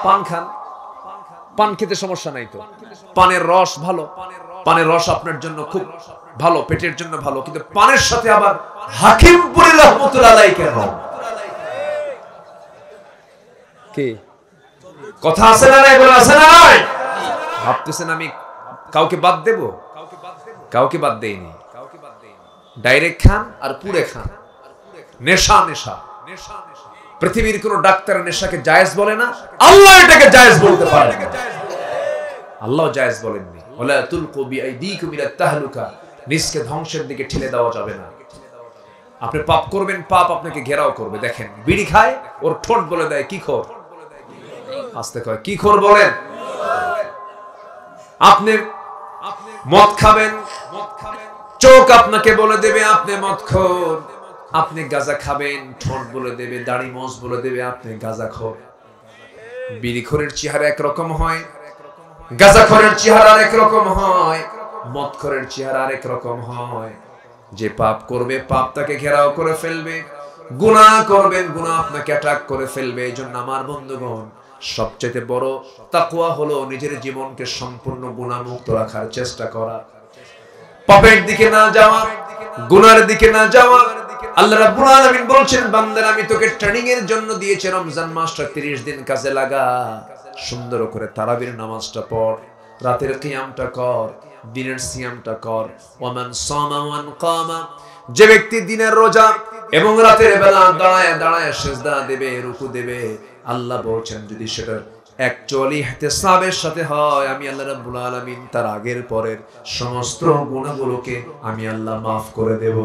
পান খান, পান খেতে সমস্যা নাই তো। পানের রস ভালো, পানের রস আপনার জন্য খুব ভালো, পেটের জন্য ভালো। কিন্তু পানের সাথে আবার হাকিমপুরি রহমতুল্লাহ আলাইহি কেন? কি কথা আছে না নাই? বলে আছে না নাই? ভাবতেছেন আমি কাউকে বাদ দেব? কাউকে বাদ দেইনি। ডাইরেক্ট খান আর পুরে খান। নেশা নেশা। পৃথিবীর কোন ডাক্তার নেশাকে জায়েজ বলে না, আল্লাহ এটাকে জায়েজ বলতে পারে না। আল্লাহ জায়েজ বলেননি। ওয়ালা তুলকু বিআইদিকুম ইলা তাহলুকা, নিজকে ধ্বংসের দিকে ঠেলে দেওয়া যাবে না। আপনি পাপ করবেন, পাপ আপনাকে ঘেরাও করবে। দেখেন বিড়ি খায়, ওর ঠোঁট বলে দেয় কি খোর। আস্তে কয় কি খোর বলেন? আপনি মদ খাবেন, চোখ আপনাকে বলে দেবে আপনি মদখোর। আপনি গাঁজা খাবেন, ঠোঁট বলে দেবে, দাড়ি মোজ বলে দেবে আপনি গাঁজাখোর। বিড়িখোরের চেহারা একরকম হয়, গাঁজাখোরের চেহারা আরেক রকম হয়, মদখোরের চেহারা আরেক রকম হয়। যে পাপ করবে পাপ তাকে ঘেরাও করে ফেলবে, গুনাহ করবেন গুনাহ আপনাকে অ্যাটাক করে ফেলবে। এইজন্য আমার বন্ধুগণ, সবচেয়ে বড় তাকওয়া হলো নিজের জীবনকে সম্পূর্ণ গুনাহমুক্ত রাখার চেষ্টা করা, পাপের দিকে না যাওয়া, গুনাহের দিকে না যাওয়া। আল্লাহ রাব্বুল আলামিন বলছেন, বান্দার আমি তোকে ট্রেনিং এর জন্য দিয়েছি, রমজান মাসটা 30 দিন কাজে লাগা। সুন্দর করে তারাবির নামাজটা পড়, রাতের কিয়ামটা কর, দিনের সিয়ামটা কর। ওয়ামান সামা ওয়ান কামা, যে ব্যক্তি দিনের রোজা এবং রাতের বেলা দাঁড়ায় দাঁড়ায় সিজদা দেবে, রুকু দেবে, আল্লাহ বলছেন যদি সেটা অ্যাকচুয়ালি ইহতিসাবের সাথে হয়, আমি আল্লাহ রাব্বুল আলামিন তার আগের পরের সমস্ত গুনাহগুলোকে আমি আল্লাহ maaf করে দেব।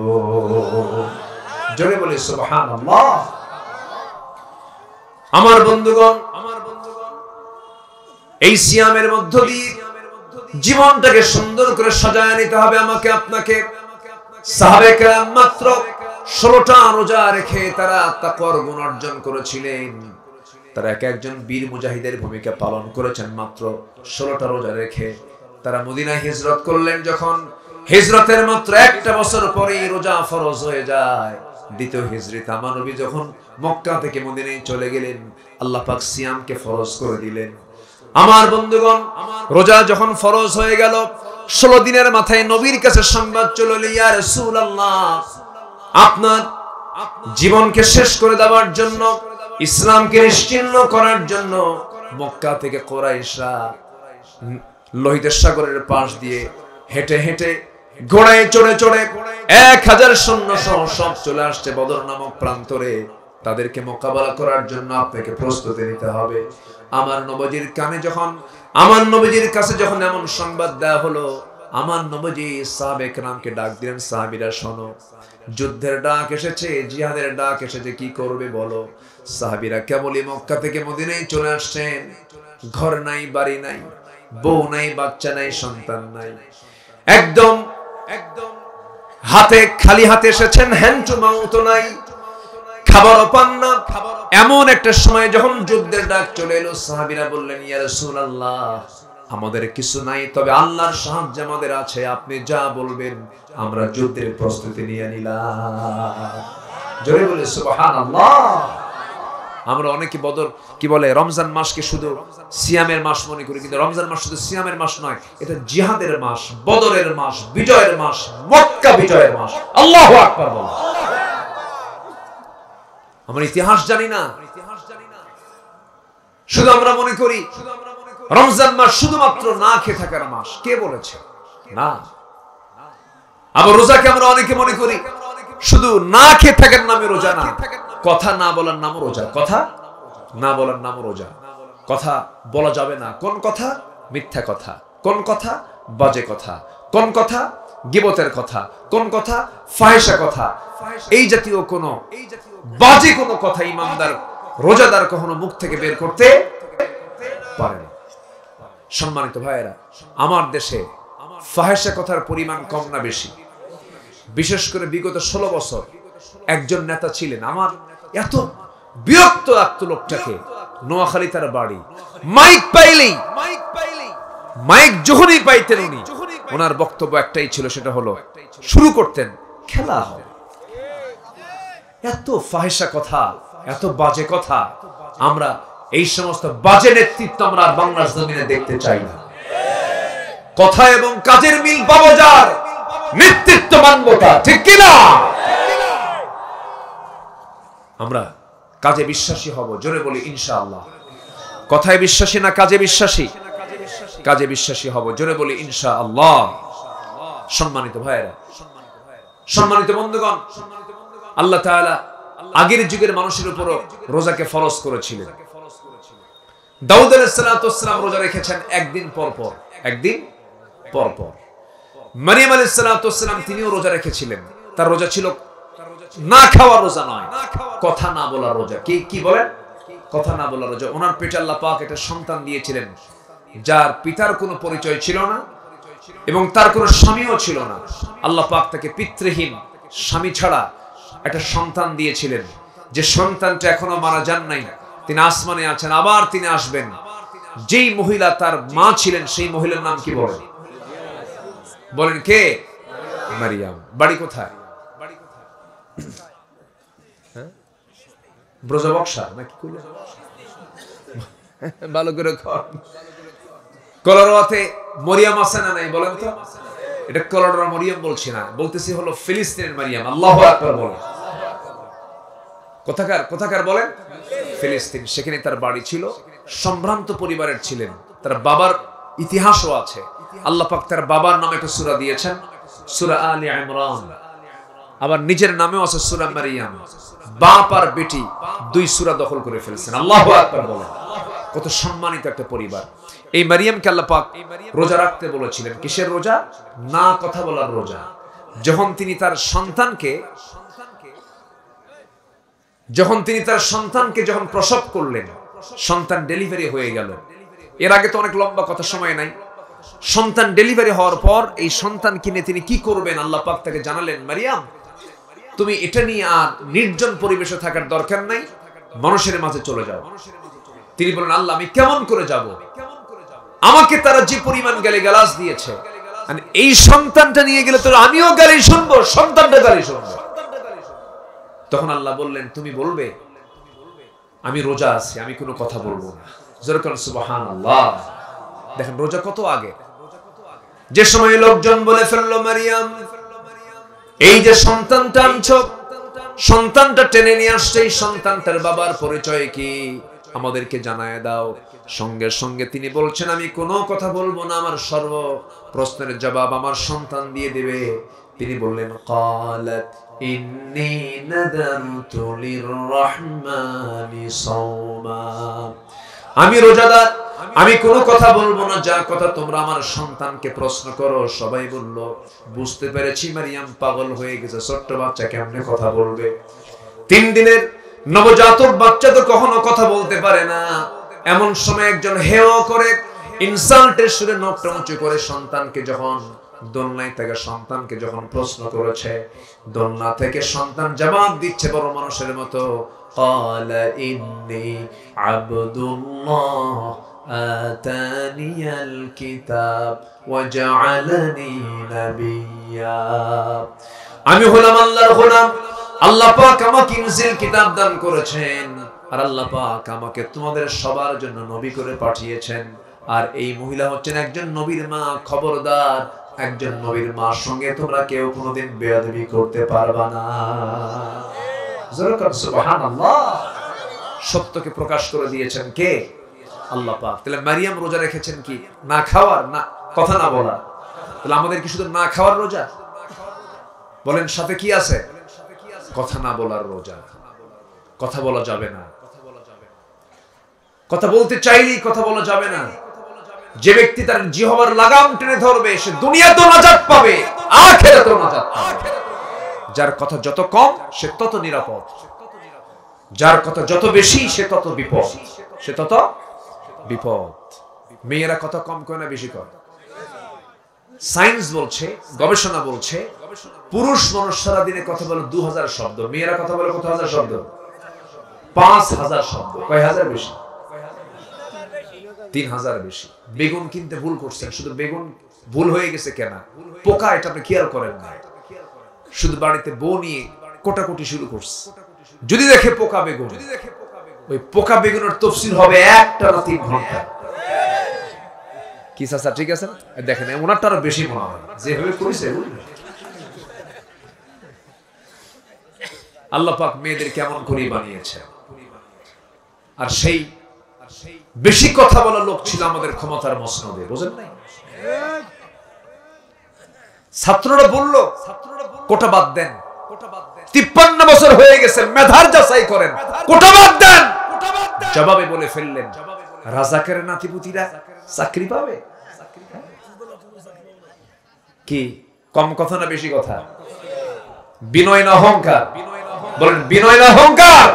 জোরে বলি সুবহানাল্লাহ। আমার বন্ধুগণ, এই সিয়ামের মধ্য দিয়ে জীবনটাকে সুন্দর করে সাজায় নিতে হবে আমাকে আপনাকে। সাহাবে কেরাম মাত্র 16টা রোজা রেখে তারা তাকওয়ার গুণ অর্জন করেছিলেন। তারা এক একজন বীর মুজাহিদের ভূমিকা পালন করেছেন মাত্র 16টা রোজা রেখে। তারা মদিনায় হিজরত করলেন। যখন হিজরতের মাত্র একটা বছর পরেই রোজা ফরজ হয়ে যায়। দ্বিতীয় হিজরিতে আমার নবী যখন মক্কা থেকে মদিনায় চলে গেলেন, আল্লাহ পাক সিয়ামকে ফরজ করে দিলেন। আমার বন্ধুগণ, রোজা যখন ফরজ হয়ে গেল, 16 দিনের মাথায় নবীর কাছে সংবাদ চলে এলো, ইয়া রাসূলুল্লাহ, আপনার জীবনকে শেষ করে দেওয়ার জন্য, ইসলামকে নিশ্চিহ্ন করার জন্য মক্কা থেকে কুরাইশরা লোহিত সাগরের পাশ দিয়ে হেঁটে হেঁটে ঘোড়ায় চড়ে চড়ে 1000 সৈন্য সহ সব চলে আসছে বদর নামক প্রান্তরে। তাদেরকে মোকাবেলা করার জন্য আপনাকে প্রস্তুতি নিতে হবে। আমার নবীজির কানে যখন, আমার নবীজির কাছে যখন এমন সংবাদ দেওয়া হলো, আমার নবীজি সাহাবে কেরামকে ডাক দিলেন, সাহাবীরা শোনো, যুদ্ধের ডাক এসেছে, জিহাদের ডাক এসেছে, কি করবে বলো। সাহাবীরা কেবলই মক্কা থেকে মদিনায় চলে আসছেন, ঘর নাই, বাড়ি নাই, বউ নাই, বাচ্চা নাই, সন্তান নাই, একদম হাতে খালি হাতে এসেছেন, হ্যান্ড টু মাউথ নাই, খাবারও পান না। এমন একটা সময় যখন যুদ্ধের ডাক চলে এলো, সাহাবীরা বললেন, ইয়া রাসূলুল্লাহ, আমাদের কিছু নাই, তবে আল্লাহর সাহায্য আমাদের আছে, আপনি যা বলবেন আমরা যুদ্ধের প্রস্তুতি নিয়ে নিলাম। জোরে বলে সুবহানাল্লাহ। আমরা অনেকে বদর কি বলে, রমজান মাসকে শুধু সিয়ামের মাস মনে করি, কিন্তু রমজান মাস শুধু সিয়ামের মাস নয়, এটা জিহাদের মাস, বদরের মাস, বিজয়ের মাস, মক্কা বিজয়ের মাস। আল্লাহু আকবার বল। আমরা ইতিহাস জানি না, শুধু আমরা মনে করি রমজান মাস শুধুমাত্র না খেয়ে থাকার মাস। কে বলেছে? না। আবার রোজাকে আমরা অনেকে মনে করি শুধু না খেয়ে থাকার নামে রোজা। না, কথা না বলার নাম রোজা, কথা না বলার নাম রোজা। কথা বলা যাবে না। কোন কথা? মিথ্যা কথা। কোন কথা? বাজে কথা। কোন কথা? গীবতের কথা। কোন কথা? ফাহিশা কথা। এই জাতীয় কোন বাজে কোন কথা ইমানদার রোজাদার কখনো মুখ থেকে বের করতে পারে না। সম্মানিত ভাইয়েরা, আমার দেশে ফাহিশা কথার পরিমাণ কম না বেশি? বিশেষ করে বিগত 16 বছর একজন নেতা ছিলেন, আমার এত বিরক্ত লাগত লোকটাকে। নোয়াখালী তার বাড়ি। মাইক যখনই পাইতেন উনি, ওনার বক্তব্য একটাই ছিল, সেটা হলো শুরু করতেন খেলা হবে। এত ফাহিশা কথা, এত বাজে কথা। আমরা এই সমস্ত বাজে নেতৃত্ব আমরা আর বাংলার জমিনে দেখতে চাই না। কথা এবং কাজের মিল পাবো যার, নেতৃত্ব মানব তার, ঠিক কিনা? আমরা কাজে বিশ্বাসী হব, জোরে বলি ইনশাআল্লাহ। কথায় বিশ্বাসী না কাজে বিশ্বাসী? কাজে বিশ্বাসী হব, জোরে বলি ইনশাআল্লাহ। সম্মানিত ভাইয়েরা, সম্মানিত বন্ধুগণ, আল্লাহ তাআলা আগের যুগের মানুষের উপরও রোজাকে ফরজ করেছিলেন। দাউদ আলাইহিস সালাম রোজা রেখেছেন একদিন পর পর, একদিন পর পর। মারিয়াম আলাইহিস সালাম তিনিও রোজা রেখেছিলেন। তার রোজা ছিল না খাওয়ার রোজা নয়, কথা না বলার রোজা। কি বলেন? কথা না বলার রোজা। ওনার পেটে আল্লাহ পাক একটা সন্তান দিয়েছিলেন, যার পিতার কোনো পরিচয় ছিল না এবং তার কোনো স্বামীও ছিল না। আল্লাহ পাক তাকে পিতৃহীন, স্বামী ছাড়া একটা সন্তান দিয়েছিলেন, যে সন্তানটা এখনো মারা যান নাই। তিনি আসমানে আছেন, আবার তিনি আসবেন। যেই মহিলা তার মা ছিলেন, সেই মহিলার নাম কি বলেন? বলেন কে? মারিয়াম। বাড়ি কোথায়? ব্রজবক্সা নাকি? ভালো করে কলরোয়াতে মরিয়াম আছে না নাই বলেন তো? এটা কলরোয়া মরিয়াম বলছি না, বলতেছি হলো ফিলিস্তিনের মারিয়াম। আল্লাহু আকবার বলেন। কোথাকার বলেন? ফিলিস্তিন। সেখানে তার বাড়ি ছিল। সম্ভ্রান্ত পরিবারের ছিলেন। তার বাবার ইতিহাসও আছে। আল্লাহ পাক তার বাবার নামে একটা সূরা দিয়েছেন, সূরা আলে ইমরান। আবার নিজের নামেও আছে সূরা মারিয়াম। বাপ আর বেটি দুই সূরা দখল করে ফেলেছেন। আল্লাহু আকবার বলেন। কত সম্মানিত একটা পরিবার। এই মারিয়ামকে আল্লাহ পাক রোজা রাখতে বলেছিলেন। কিসের রোজা? না কথা বলার রোজা। যখন তিনি তার সন্তানকে যখন প্রসব করলেন, সন্তান ডেলিভারি হয়ে গেল। এর আগে তো অনেক লম্বা কথা, সময় নাই। সন্তান ডেলিভারি হওয়ার পর এই সন্তান কিনে তিনি কি করবেন, আল্লাহ পাক তাকে জানালেন, মারিয়াম তুমি এটা নিয়ে আর নির্জন পরিবেশে থাকার দরকার নাই, মানুষের মাঝে চলে যাও। তিনি বলেন, আল্লাহ আমি কেমন করে যাব? আমাকে তারা যে পরিমাণ গালিগালাজ দিয়েছে, এই সন্তানটা নিয়ে গেলে তো আমিও গালি শুনবো, সন্তানটা গালি শুনবো। তখন আল্লাহ বললেন, তুমি বলবে আমি রোজা আছি, আমি কোনো কথা বলবো না। যেরকম সুবহানাল্লাহ। দেখেন রোজা কত আগে। যে সময় লোকজন বলে ফেললো, মারিয়াম এই যে সন্তানটা আনছো, সন্তানটা টেনে নিয়ে আসছে, এই সন্তানটার বাবার পরিচয় কি আমাদেরকে জানায় দাও। সঙ্গে সঙ্গে তিনি বলছেন, আমি কোনো কথা বলবো না, আমার সর্ব প্রশ্নের জবাব আমার সন্তান দিয়ে দেবে। তিনি বললেন, ক্বালাত ইন্নী নাদারতু লিররহমানি সাওমা, আমি রোজাদার, আমি কোনো কথা বলবো না, যা কথা তোমরা আমার সন্তানকে প্রশ্ন করো। সবাই বলল, বুঝতে পেরেছি মারিয়াম পাগল হয়ে গেছে, ছোট্ট বাচ্চা কেমনে কথা বলবে? 3 দিনের নবজাতক বাচ্চা তো কখনো কথা বলতে পারে না। এমন সময় একজন হেয় করে, ইনসাল্টের সুরে নখটা উঁচু করে সন্তানকে যখন দোলনায় থেকে সন্তানকে যখন প্রশ্ন করেছে, দোলনা থেকে সন্তান জবাব দিচ্ছে বড় মানুষের মতো, ক্বালা ইন্নী আবদুল্লাহ আতানিয়াল কিতাব ওয়া জাআলানি নাবিয়্যা, আমি হলাম আল্লাহর গোলাম, আল্লাহ পাক আমাকে ইনজিল কিতাব দান করেছেন, আর আল্লাহ পাক আমাকে তোমাদের সবার জন্য নবী করে পাঠিয়েছেন। আর এই মহিলা হচ্ছেন একজন নবীর মা। খবরদার, একজন নবীর মার সঙ্গে তোমরা কেউ কোনোদিন বেয়াদবি করতে পারবা না। সুবহানাল্লাহ। সত্যকে প্রকাশ করে দিয়েছেন কে? আল্লাহ পাক। তাহলে মারিয়াম রোজা রেখেছেন কি? না খাওয়ার, না কথা না বলা। তাহলে আমাদের কি শুধু না খাওয়ার রোজা? বলেন সাথে কি আছে? কথা না বলার রোজা। কথা বলা যাবে না। কথা বলতে চাইলেই কথা বলা যাবে না। যে ব্যক্তি তার জিহ্বার লাগাম টেনে ধরবে সে দুনিয়াতেও নাজাত পাবে, আখিরাতেও নাজাত পাবে। যার কথা যত কম সে তত নিরাপদ, যার কথা যত বেশি সে তত বিপদ, সে তত বিপদ। মেয়েরা কথা কম কয় না বেশি কয়? সায়েন্স বলছে, গবেষণা বলছে, পুরুষ মানুষ সারা দিনে কথা বলে 2000 শব্দ, মেয়েরা কথা বলে কত হাজার শব্দ? 5000 শব্দ। কয় হাজার বেশি? 3000 বেশি। বেগুন কিনতে ভুল করছেন, শুধু বেগুন ভুল হয়ে গেছে কেন? পোকা, এটা আপনি খেয়াল করেন না। শুধু বাড়িতে বউ নিয়ে কোটাকুটি শুরু করছে, যদি দেখে পোকা বেগুন, ওই পোকা বেগুনের তফসিল হবে একটা না 3 ঘন্টা। কি চাচা ঠিক আছে? দেখেন ওনারটা আরো বেশি মনে হয় যেভাবে করেছে। আল্লাহ পাক মেয়েদের কেমন করে বানিয়েছে। আর সেই বেশি কথা বলা লোক ছিল আমাদের ক্ষমতার মসনদে, বুঝেন নাই? ছাত্ররা বলল কোটা বাদ দেন, 53 বছর হয়ে গেছে, মেধার যাচাই করেন, কোটা বাদ দেন। জবাবে বলে ফেললেন, রাজাকের নাতিপুতিরা চাকরি পাবে। কি কম কথা না বেশি কথা? বিনয় না অহংকার? বলেন বিনয় না অহংকার?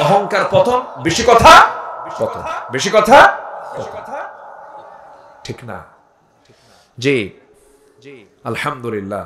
অহংকার প্রথম, বেশি কথা প্রথম, বেশি কথা ঠিক না? জি আলহামদুলিল্লাহ।